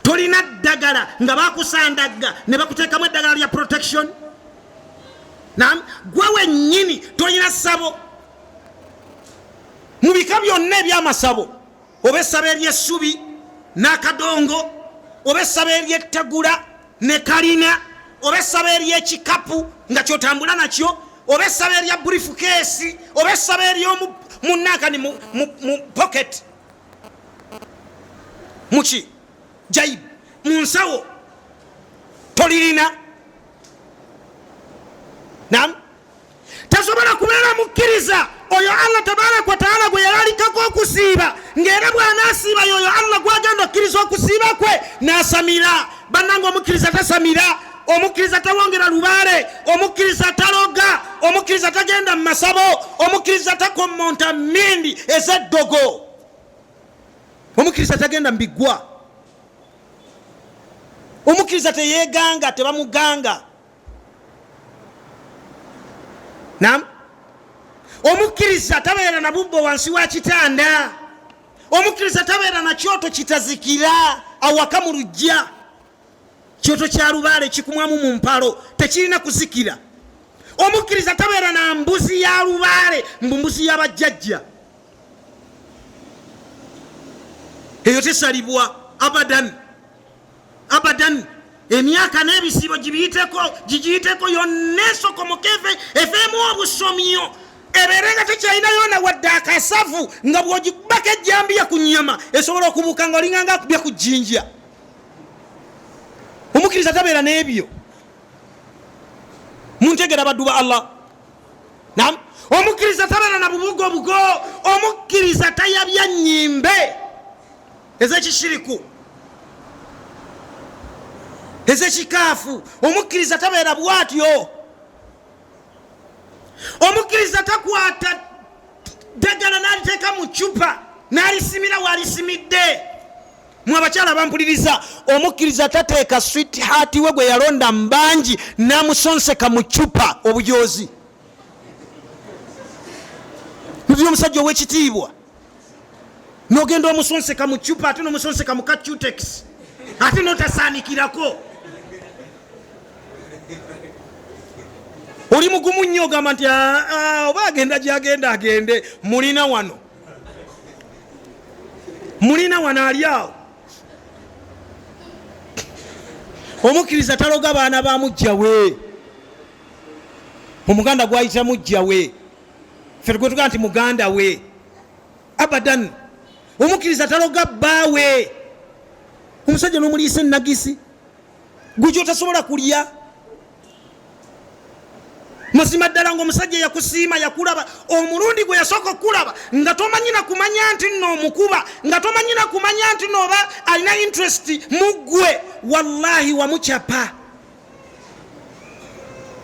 tolina ddagala nga bakusandagga ne bakuteekamu eddagala lya protection. Naam, gwe wennyini tolina ssabo mu bika byonna ebyamasabo. oba essabo ery'essubi n'akadongo, oba essabo ery'ettagula ne kalina, oba essabo ery'ekikapu nga kyotambula nakyo, oba essabo erya briefcase, oba essabo ery'omu munnakani mu pocket, muki jaib mu nsawo tolirina. Naam, tasobola kubeera mukkiriza oyo Allah tabaraka wa taala gwe yalalikako okusiiba, ng'era bw'anaasiiba yoyo Allah gwagenda okkiriza okusiiba kwe n'asamira. Bannange, omukkiriza tasamira, omukkiriza tawongera lubaale, omukkiriza taloga, omukkiriza tagenda mu masabo, omukkiriza takommonta mmindi ez'eddogo, omukkiriza tagenda mu biggwa, omukkiriza teyeeganga, tebamuganga. Naam, omukkiriza tabeera na bubbo wansi wa kitanda, omukkiriza tabeera na kyoto kitazikira awaka mu lujja, kyoto kya lubaale kikumwamu mu mpalo tekirina kuzikira. Omukkiriza tabeera na mbuzi ya lubaale, mbuzi y'abajjajja, eyo tesalibwa abadan abadan. Emyaka n'ebisibo gigiyiteko yonna esokomoka efeemu obusomyo, ebeerenga tekyalinayo na wadde akasavu, nga bw'ogibako ejjambiya ku nnyama esobola okubuuka nga olinganga akubya ku jjinja. Omukkiriza tabeera n'ebyo. Muntegera baddu ba Allah? Naam, omukkiriza tabeera na bubugobugo, omukkiriza tayabya nnyimbe ez'ekishiriku, ez'ekikaafu. Omukkiriza tabeera bwatyo. Omukkiriza takwata ddagala n'aliteeka mu ccupa n'alisimira walisimidde. Mwe abakyala bampuliriza, omukkiriza tateeka sweetheart we gwe yalonda mu bangi n'amusonseka mu ccupa obujoozi. Ndi omusajja ow'ekitiibwa n'ogenda omusonseka mu ccupa ate n'omusonseka mu kacutex ate n'otasaanikirako. Oli mugumu nnyo ogamba nti oba agenda gyagenda agende, mulina wano ali awo. Omukkiriza taloga baana ba mujja we, omuganda gwayita mujja we, ffe gwe tugaa nti muganda we. Abadan, omukkiriza taloga bbaawe. Omusajja n'omuliisa ennagisi gujjo tasobola kulya. Mazima ddala ng'omusajja yakusiima yakulaba omulundi gwe yasooka okulaba nga tomanyina kumanya nti nno omukuba, nga tomanyina kumanya nti nooba alina interest mu ggwe, wallahi wamucapa.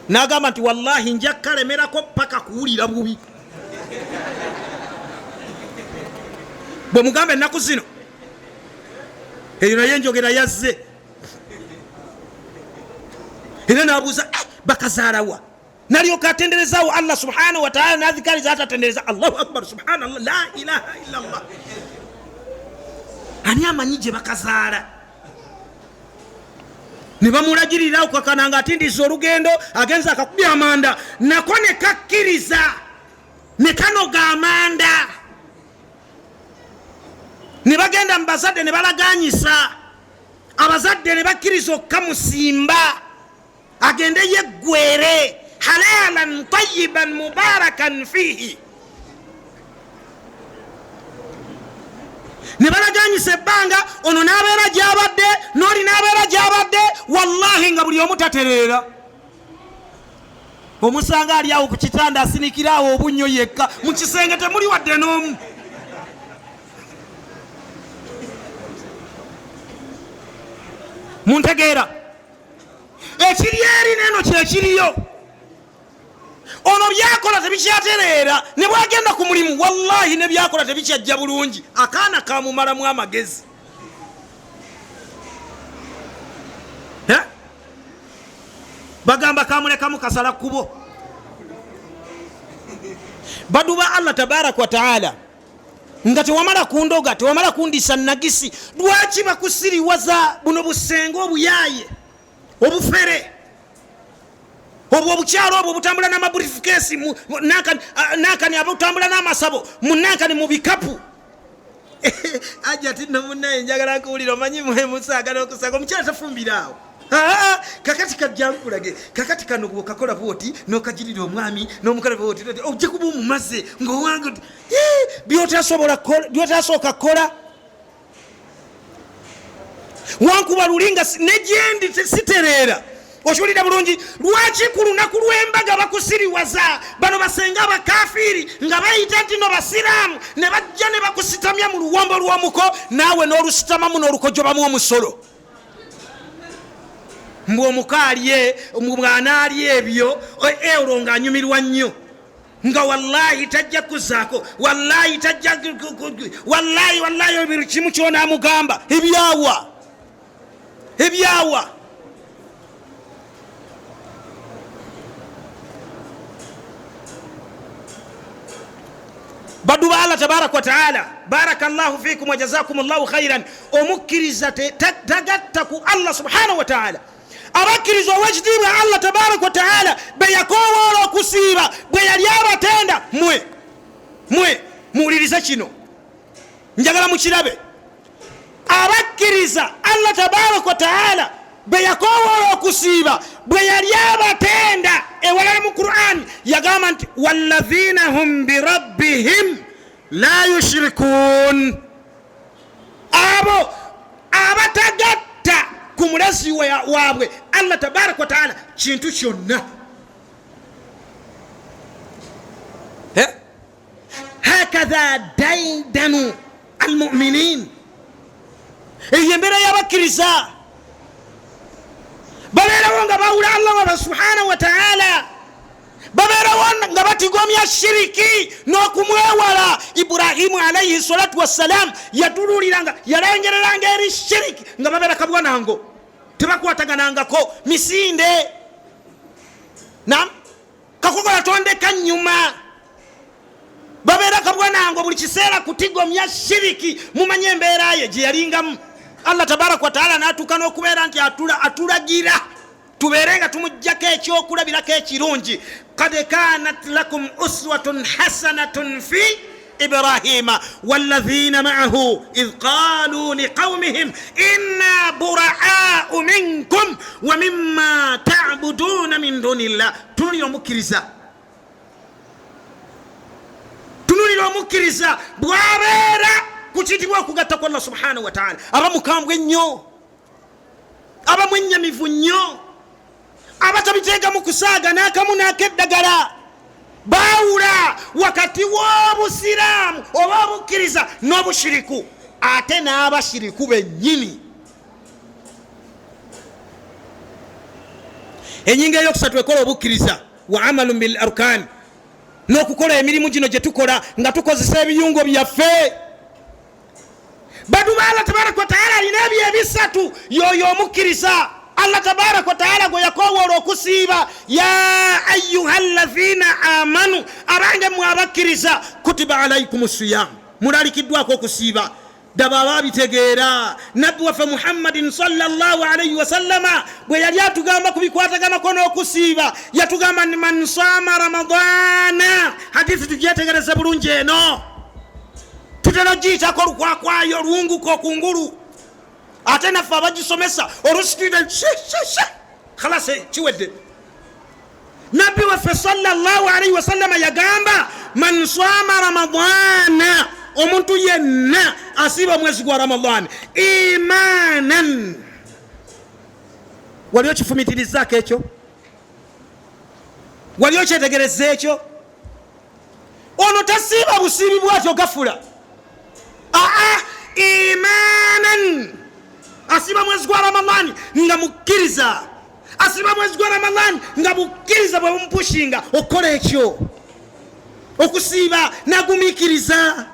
N'agamba nti wallahi nja kalemerako paka kuwulira bubi. Bwe mugamba ennaku zino eyo naye njogera yazze era n'abuuza bakazaalawa, nalyoka atenderezaawo Allah subhanahu wa ta'ala n'adhikariza atatendereza Allahu akbar subhanallah la ilaha illa Allah. Ani amanyi gye bakazaala? Ne bamulagirira okakananga atindiza olugendo agenza akakubya amanda, nako ne kakkiriza ne kanoga amanda, ne bagenda mu bazadde ne balaganyisa, abazadde ne bakkiriza okukamusimba agende yeggwere halalan tayyiban mubarakan fihi. Ne balaganyisa ebbanga, ono n'abeera gy'abadde n'oli n'abeera gy'abadde, wallahi nga buli omu tatereera. Omusanga ali awo ku kitanda asinikira awo obunnyo yekka, mu kisenge temuli wadde n'omu. Muntegeera ekiri eri neno kyekiriyo. Ono byakola tebikyatereera, ne bwagenda ku mulimu wallahi ne byakola tebikyajja bulungi. Akaana kamumalamu amagezi. Bagamba kamulekamu kasala kubo. Baddu ba Allah tabaraka wa taala, nga tewamala kundoga, tewamala kundisa nagisi, lwaki bakusiriwaza buno busengo obuyaaye obufere obwo obukyalo obwo butambula n'amabriefcase nakani abutambula n'amasabo munankani mu bikapu ajja tinno munnaye njagala kuwulira omanyi musaagala okusaaga omukyala tafumbiraawo kakati kajjankulage kakati kano bwokakola bwoti nokagirira omwami n'omukala bwoti ojja kuba omumaze ngaowanga byotasooka kola wankuba lulinga negyendi sitereera okiwulira bulungi. Lwaki ku lunaku lw'embaga bakusiriwaza bano basenga abakafiri nga bayita nti no basiraamu ne bajja ne bakusitamya mu luwombo lw'omuko naawe n'olusitamamu n'olukojobamu omusolo mbw omukaalye mwana ali ebyo olwo ng'anyumirwa nnyo nga wallahi tajja kuzaako wallahi tajja wallahi buli kimu ky'onaamugamba ebyawa badu ba Allah tabaraka wa taala barakallahu fikum wa jazakumullahu khairan. Omukkiriza tagatta ku Allah subhanahu wa taala abakkiriza ow'ekitiibwa Allah tabaraka wa taala be yakowoola okusiiba bwe yali abatenda mwe muwulirize kino njagala mukirabe. Abakkiriza Allah tabaraka wa taala be yakowoola okusiiba bwe yali abatenda ewalala mu Qur'an yagamba nti walladhina hum birabbihim la yushrikun, abo abatagatta ku mulazi waabwe Allah tabaraka wa taala kintu kyonna. Hakadha daidanu almuminin, eyembera y'abakkiriza babeerawo nga bawula Allah subhanahu wa ta'ala, babeerawo nga batigomya shiriki n'okumwewala. Iburahimu alayhi salatu wassalam yatululiranga yalengereranga eri shiriki nga babeera kabwanango tebakwataganangako misinde nam kakogola tondeka nyuma babeera kabwanango buli kiseera kutigomya shiriki. Mumanye embeera ye gye yalingamu. Allah tabaraka wa taala n'atuuka n'okubeera nti atulagira tubeerenga tumujjako ekyokulabirako ekirungi. Qad kanat lakum uswatun hasanatun fi Ibrahima walladhina ma'ahu idh qalu liqawmihim inna buraa'u minkum wa mimma ta'buduna min dunillah. Tunulira omukkiriza bwabeera kukitibwa okugatta kwa Allah subhanahu wa ta'ala. Abamukambwe ennyo, abamwennyamivu nnyo, abatabiteeka mu kusaaga n'akamu n'akeddagala, baawula wakati w'obusiraamu oba obukkiriza n'obushiriku, ate n'abashiriku bennyini. Ennyinga eyokusatu ekola obukkiriza wa amalun bil arkan, n'okukola emirimu gino gye tukola nga tukozesa ebiyungo byaffe. Badu ba Allah tabaraka wa taala alina ebyo ebisatu yoyo omukkiriza. Allah tabaraka wa taala gwe yakowoola okusiiba ya ayyuhalladhina amanu, abange mwe abakkiriza kutiba alaikumus siyam, mulalikiddwako okusiiba. Daba ababitegeera nabbi waffe Muhammadin sallallahu alayhi wa sallama bwe yali atugamba ku bikwataganako n'okusiiba yatugamba ni man sama ramadana. Hadithi tugyetegereze bulungi eno, tutera giyitako lukwakwayo luwunguka okungulu, ate naffe abagisomesa olusitire khalas kiwedde. Nabbi waffe sallallahu alayhi wa sallama yagamba man sama ramadana, omuntu yenna asiba mwezi gwa Ramadhan imanan. Wali okifumitirizaako ekyo? Wali okyetegereza ekyo? Ono tasiiba busiibi bwatyo gafula. Imanan, asiba mwezi gwa Ramadhan nga mukkiriza, asiba mwezi gwa Ramadhan nga bukkiriza bwe bumpushinga okukola ekyo okusiiba nagumikiriza.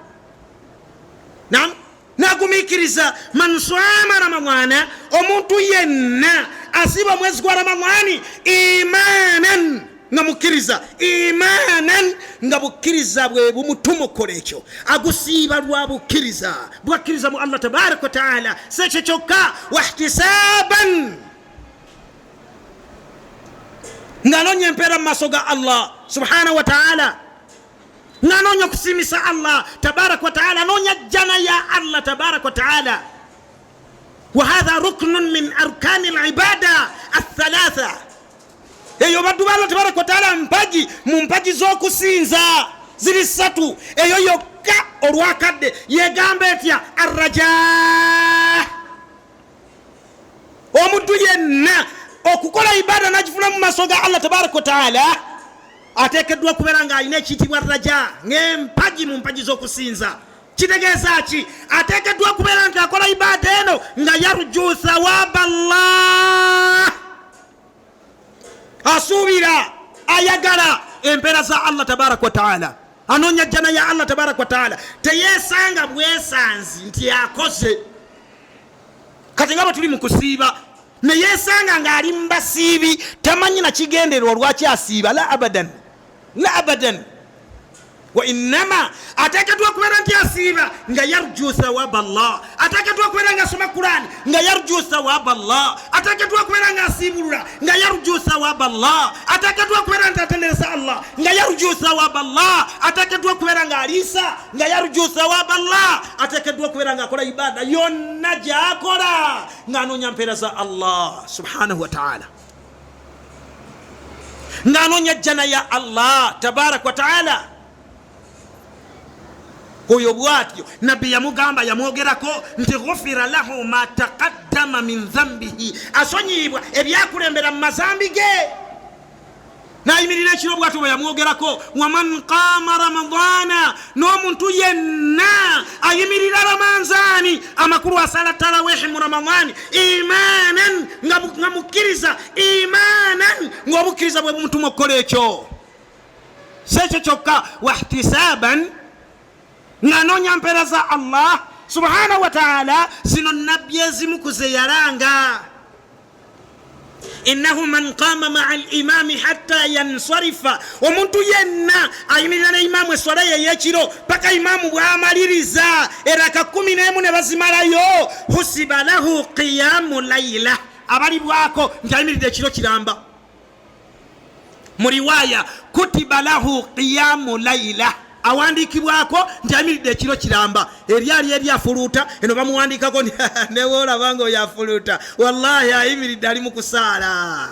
Nagumikiriza man swama ramadana, omuntu yenna asiba mwezi gwa Ramadhani imanan nga mukkiriza, imanan nga bukkiriza bwe bumutuma okukola ekyo, agusiiba lwa bukkiriza bwakkiriza mu Allah tabaraka wa taala. Si ekyo kyokka, wahtisaban, ng'anoonya empeera mu maaso ga Allah subhanahu wa taala. nganonya kusimisa Allah tabarak wa taala, nonya jana ya Allah tabarak wa taala. Wa hadha ruknun min arkani al-ibada al-thalatha. Eyo badu Allah tabarak wa taala mpaji mumpaji zo kusinza ziri satu. Eyo yokka olwakadde yegambe etya arraja. Omuntu yenna okukola ibada najifuna mu maso ga Allah tabarak wa taala atekeddwa kubeera nga alina ekiyitibwa raja, ng'empaji mu mpaji z'okusinza. Kitegeeza ki? Atekeddwa kubeera nga akola ibada eno nga yarju thawaba Allah, asuubira ayagala empeera za Allah tabarak wa taala, anoonya jana ya Allah tabarak wa taala, teyeesanga bwesanzi nti akoze. Kati nga bwe tuli mu kusiiba ne yeesanga ng'ali mu basiibi, tamanyi na kigendererwa lwaki asiiba. La abadan, la abadan. Wa innama atekeddwa kubeera nti asiiba nga yarju thawaba Allah, atekeddwa kubeera nga asoma Qur'an nga yarju thawaba Allah, atekeddwa kubeera nga asiibulula nga yarju thawaba Allah, atekeddwa kubeera nti atendereza Allah nga yarju thawaba Allah, atekeddwa kubeera nga aliisa nga yarju thawaba Allah, atekeddwa kubeera nga akola ibada yonna gy'akola ng'anoonya mpeera za Allah subhanahu wa ta'ala, ng'anoonya jana ya Allah tabarak wa ta'ala. Oyo bwatyo nabbi yamugamba, yamwogerako nti ghufira lahu ma taqaddama min dhanbihi, asonyibwa ebyakulembera mu mazambi ge. Nayimirira ekiro bwatyo bwe yamwogerako, waman qama ramadana, n'omuntu yenna ayimirira ramanzani amakulu asala tarawehi mu ramadani imanan nga mukkiriza, imanan ng'obukkiriza bwe bumutuma okukola ekyo. Sekyo kyokka, wahtisaban ng'anoonya mpeera za Allah subhanahu wa ta'ala. Zino nabbi ezimu kuzeyalanga. Innahu man qama ma'a al-imami hatta yansarifa, omuntu yenna ayimirira ne imamu eswala ye y'ekiro paka imamu bw'amaliriza eraka 11 ne bazimalayo, husiba lahu qiyamu layla, abalibwako nti ayimiridde ekiro kiramba. Mu riwaya kutiba lahu qiyamu layla, awandikibwako nti ayimiridde ekiro kiramba. Eryali eryafuluuta eno bamuwandikako newoolabanga oyafuluuta, wallahi ayimiridde ali mu kusaala.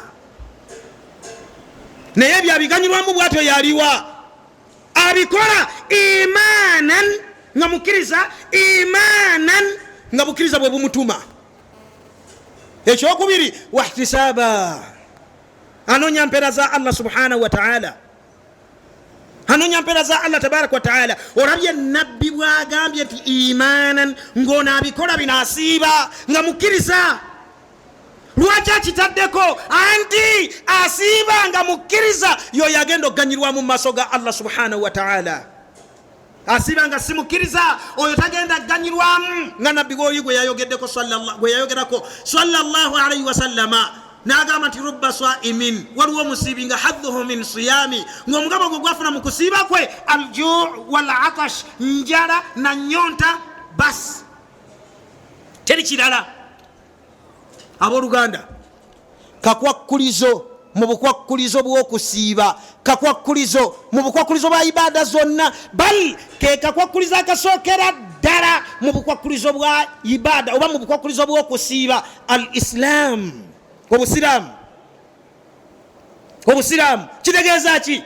Naye ebyabiganyirwamu bwatyo yaliwa, abikola imanan nga mukkiriza, imanan nga bukkiriza bwe bumutuma. Ekyokubiri, wahtisaba, anoonya mpeera za Allah subhanahu wa ta'ala, anoonya mpeera za Allah tabarak wa ta'ala. Olabye nabbi bwagambye nti imanan, ng'ono abikola binaasiiba nga mukkiriza. Lwaki akitaddeko anti asiiba nga mukkiriza, yo yagenda okuganyirwamu mu maaso ga Allah subhanahu wa ta'ala. Asiiba nga si mukkiriza, oyo tagenda kuganyirwamu nga nabbi gwe yayogeddeko sallallahu alayhi wa sallama. N'agamba nti rubba swaimin, waliwo musiibi nga hadduhu min siyami, ng'omugabo gwe gwafuna mu kusiiba kwe alju' wal atash, njala na nyonta, bas teri kirala. Abooluganda, kakwakulizo mu bukwakkulizo bw'okusiiba, kakwakulizo mu bukwakkulizo bwa ibada zonna, bal ke kakwakulizo akasookera ddala mu bukwakkulizo bwa ibada oba mu bukwakkulizo bw'okusiiba, al islam, obusiraamu. Obusiraamu kitegeeza ki?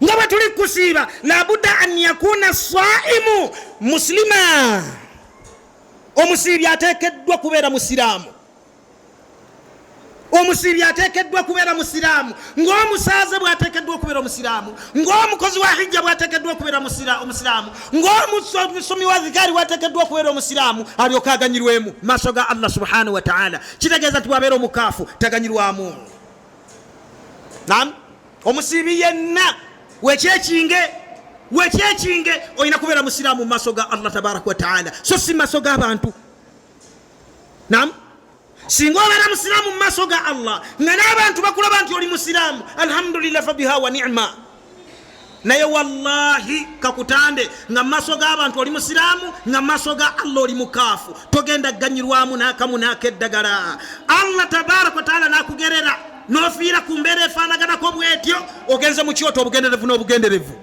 Nga bwe tuli kusiiba, labudda an yakuna saimu muslima, omusiibi ateekeddwa kubeera musiraamu, omusiibi ateekeddwa kubeera musiraamu, ng'omusaaze bw'ateekeddwa okubeera omusiraamu, ng'omukozi wa hijja bw'ateekeddwa okubeera omusiraamu, ng'omusomi wa zikaari bw'ateekeddwa okubeera omusiraamu, alyoke aganyirwemu maaso ga Allah subhanahu wa ta'ala. Kitegeeza nti bw'abeera omukaafu taganyirwamu. Naam, omusiibi yenna wekyekinge olina kubeera musiraamu mu maaso ga Allah tabaraka wa ta'ala, so si maaso g'abantu. Naam, singa obeera musiraamu mu maaso ga Allah nga n'abantu bakulaba nti oli musiraamu, alhamdulillah fa biha wa ni'ma. Naye wallahi kakutande nga mu maaso g'abantu oli musiraamu, nga mu maaso ga Allah oli mukaafu, togenda kuganyirwamu n'akamu n'akeddagala. Allah tabaraka wa ta'ala n'akugerera n'ofiira ku mbeera efaanaganako bwetyo, ogenze mu kyoto obugenderevu n'obugenderevu.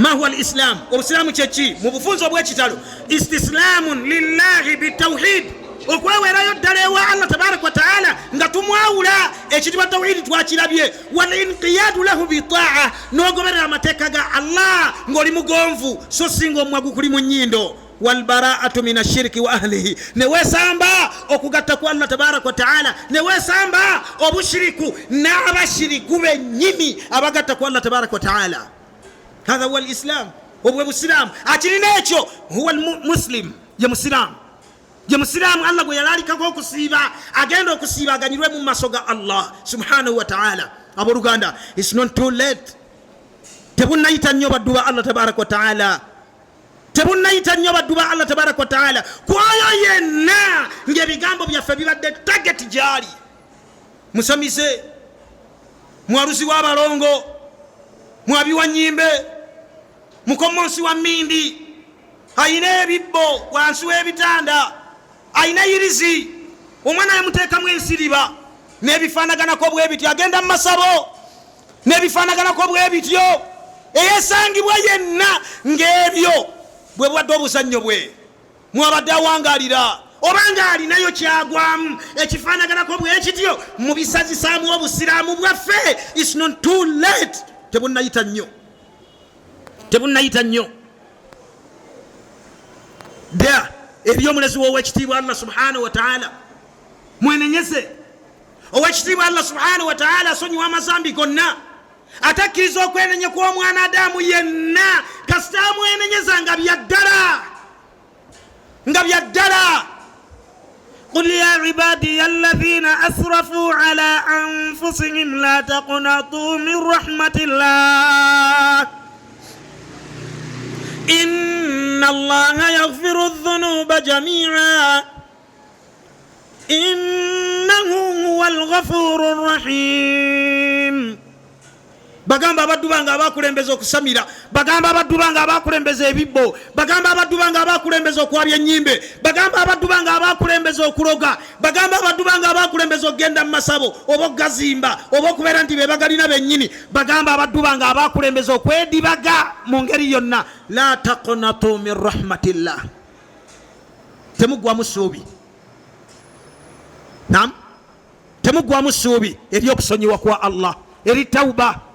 ma huwa alislam obusilamu kyeki mu bufunzo bw'ekitalo istislamun lillahi bitawhid okwewerayo ddala ewa Allah tabaraka wa taala nga tumwawula ekitibwa tawhidi twakirabye wal inqiyadu lahu bitaa n'ogoberera amateeka ga Allah ng'oli mugonvu so singa omwagu kuli mu nnyindo walbaraatu min ashiriki wa ahlihi newesamba okugatta ku Allah tabaraka wa taala newesamba obushiriku n'abashiriku bennyini abagatta ku Allah tabaraka wa taala hadha huwa alislam obwe busilamu akirina ekyo huwa almuslim ye musilamu je musilamu Allah gwe yalalikako okusiiba agenda okusiiba aganyirwe mu maaso ga Allah subhanahu wa ta'ala aboluganda it's not too late tebunayita nnyo baddu ba Allah tabaraka wa ta'ala tebunayita nnyo baddu ba Allah tabaraka wa ta'ala kwayo yenna ng'ebigambo byaffe bibadde target gyali musamize mwaruzi w'abalongo mwabi wa nnyimbe mukomonsi wa mmindi ayina ebibbo wansi w'ebitanda ayina yirizi omwana yamuteekamu ensiriba n'ebifaanaganako bwe bityo agenda mu masabo n'ebifaanaganako bwe bityo eyesangibwa yenna ng'ebyo bwe bwadde obuzannyo bwe mwabadde awangaalira obanga alinayo kyagwamu ekifaanaganako bwe kityo mu bisazisaamu obusiraamu bwaffe it's not too late tebunnayita nnyo da eriyo omulezi w'owekitiibwa Allah subhanahu wa ta'ala mwenenyeze owekitiibwa Allah subhanahu wa ta'ala asonyiwa amazambi gonna atakkiriza okwenenya kw'omwana Adamu yenna kasita amwenenyeza nga byaddala قل يا عبادي الذين أسرفوا على أنفسهم لا تقنطوا من رحمة الله إن الله يغفر الذنوب جميعا إنه هو الغفور الرحيم bagamba abaddu bange abakulembeza okusamira bagamba abaddu bange abakulembeza ebibbo bagamba abaddu bange abakulembeza okwabya ennyimbe bagamba abaddu bange abakulembeza okuloga bagamba abaddu bange abakulembeza okugenda mu masabo oba okugazimba oba okubeera nti bebagalina bennyini bagamba abaddu bange abakulembeza okwedibaga mu ngeri yonna la taqnatu min rahmatillah temuggwamu ssuubi temuggwamu ssuubi eri okusonyiwa kwa Allah eri tawba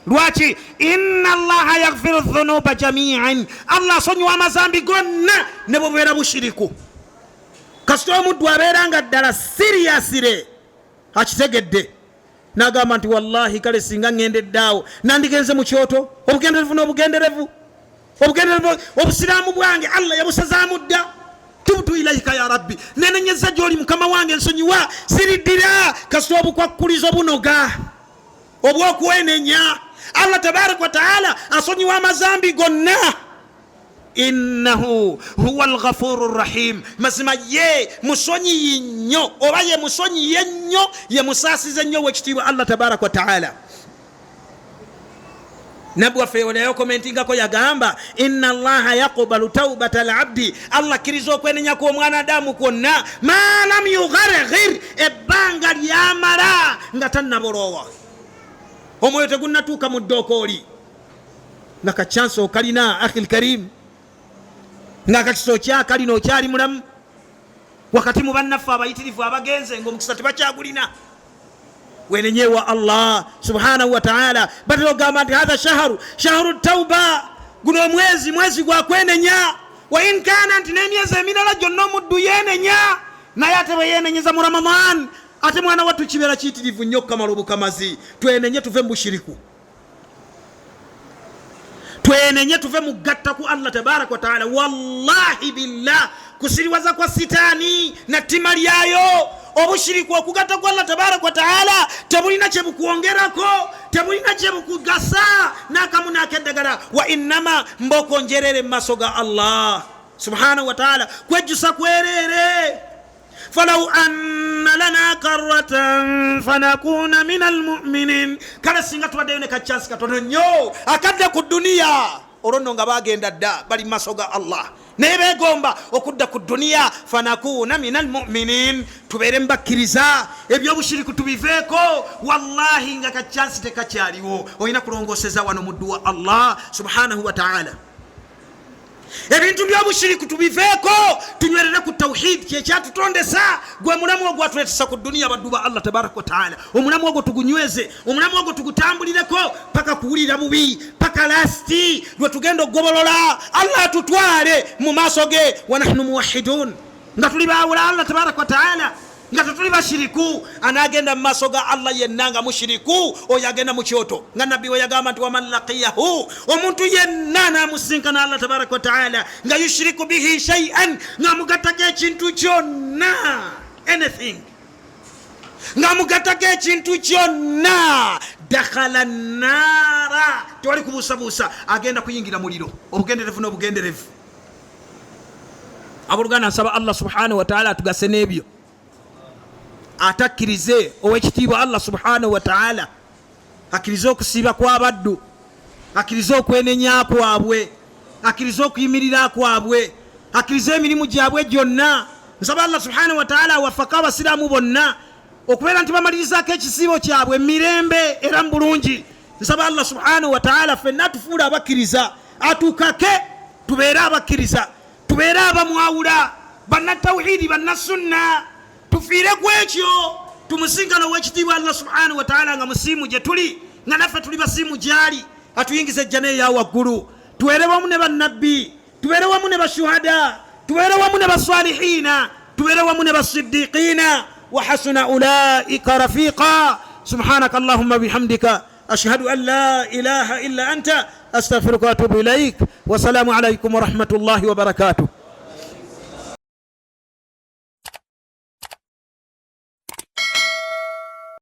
lwaki inna allaha yaghfiru dhunuba jami'an Allah asonyiwa amazambi gonna ne bubeera bushiriku kasita omuddu abeera nga ddala siriyasire akitegedde n'agamba nti wallahi kale singa ŋŋendeddaawo nandigenze mu kyoto obugenderevu obusiraamu bwange Allah yabusazaamu dda tubtu ilaika ya rabbi nenenyeza gy'oli mukama wange nsonyiwa siriddira kasita obukwakkulizo bunoga obw'okwenenya Allah tabaraka wa taala asonyiwa amazambi gonna innahu huwa alghafuru rahim mazima ye musonyiyi nnyo oba ye musonyiye nnyo ye musaasize nnyo wekitiibwa Allah tabaraka wa taala nabbi waffe oleyo komentingako yagamba inna allaha yaqubalu taubata alabdi Allah akkiriza okwenenya kw'omwana Adamu kwonna ma lam yugharghir ebbanga lyamala nga tannaboloowa omwoyo tegunnatuuka mu ddookooli nga kachansi okalina akhil karim nga akakiso okyakalina okyali mulamu wakati mu bannaffe abayitirivu abagenze ng'omukisa tebakyagulina wenenyewa Allah subhanahu wa ta'ala batera ogamba nti hatha shahru tauba guno mwezi gwa kwenenya wa in kana nti n'emyezi emirala gyonna omuddu yenenya naye ate bwe yenenyeza mu Ramadan ate mwana wattu kibeera kiyitirivu nnyo okukamala obukamazi twenenye tuve mu bushiriku twenenye tuve mu gatta ku Allah tabaraka wa taala wallahi billah kusiriwaza kwa sitaani na ttima lyayo obushiriku okugatta ku Allah tabaraka wa taala tebulina kye bukwongerako tebulina kye bukugasa n'akamu n'akeddagala wa innama mbokonjerere mu maaso ga Allah subhanahu wa taala kwejjusa kwereere فلو أن لنا كرة فنكون من المؤمنين kale singa tubaddeyo ne kachansi katono nnyo akadde ku duniya olwo nno nga bagenda dda bali maaso ga Allah nebegomba okudda ku duniya fanakuna minal mu'minin tubeere mbakkiriza ebyobushiriku tubiveeko wallahi nga kachansi tekakyaliwo olina kulongoseza wano muddu wa Allah subhanahu wa ta'ala ebintu byobushiriku tubiveeko tunywerere ku tawhid kyekyatutondesa gwe mulamu ogwo atuletesa ku duniya baddu ba Allah tabaraka wa ta'ala omulamu ogwo tugunyweze omulamu ogwo tugutambulireko paka kuwulira bubi paka lasti lwe tugenda okugobolola Allah tutwale mu maaso ge wa nahnu muwahidun nga tuli baawula Allah tabaraka wa ta'ala nga tetuli bashiriku anagenda mu maaso ga Allah yenna nga mushiriku oyo agenda mu kyoto nga nabbi we yagamba nti waman laqiyahu omuntu yenna namusinkana Allah tabaraka wa ta'ala nga yushiriku bihi shay'an nga mugattako ekintu kyonna anything nga mugattako ekintu kyonna dakhala nara tewali kubuusabuusa agenda kuyingira muliro obugenderevu n'obugenderevu abooluganda nsaba Allah subhanahu wa ta'ala atugase n'ebyo atakkirize owekitiibwa Allah subhanahu wa ta'ala akkirize okusiiba kw'abaddu akkirize okwenenya kwabwe akkirize okuyimirira kwabwe akkirize emirimu gyabwe gyonna nsaba Allah subhanahu wa ta'ala awafaka abasiraamu bonna okubeera nti bamalirizaako ekisiibo kyabwe mirembe era mu bulungi nsaba Allah subhanahu wa ta'ala ffenna tufuula abakkiriza atukake tubeere abakkiriza tubeere abamwawula bannatawhidi bannasunna tufiire ku ekyo tumusinkana owekitiibwa Allah subhanahu wa ta'ala nga musiimu gye tuli nga naffe tuli basiimu gyali atuyingiza ejjana eya waggulu tubeere wamu ne bannabbi tubeere wamu ne bashuhada tubeere wamu ne basalihiina tubeere wamu ne basiddiqiina wa hasuna ulaika rafiqa subhanaka allahumma bihamdika ashhadu an la ilaha illa anta astaghfiruka wa atubu ilaik wa salaamu alaykum wa rahmatullahi wa barakatuh.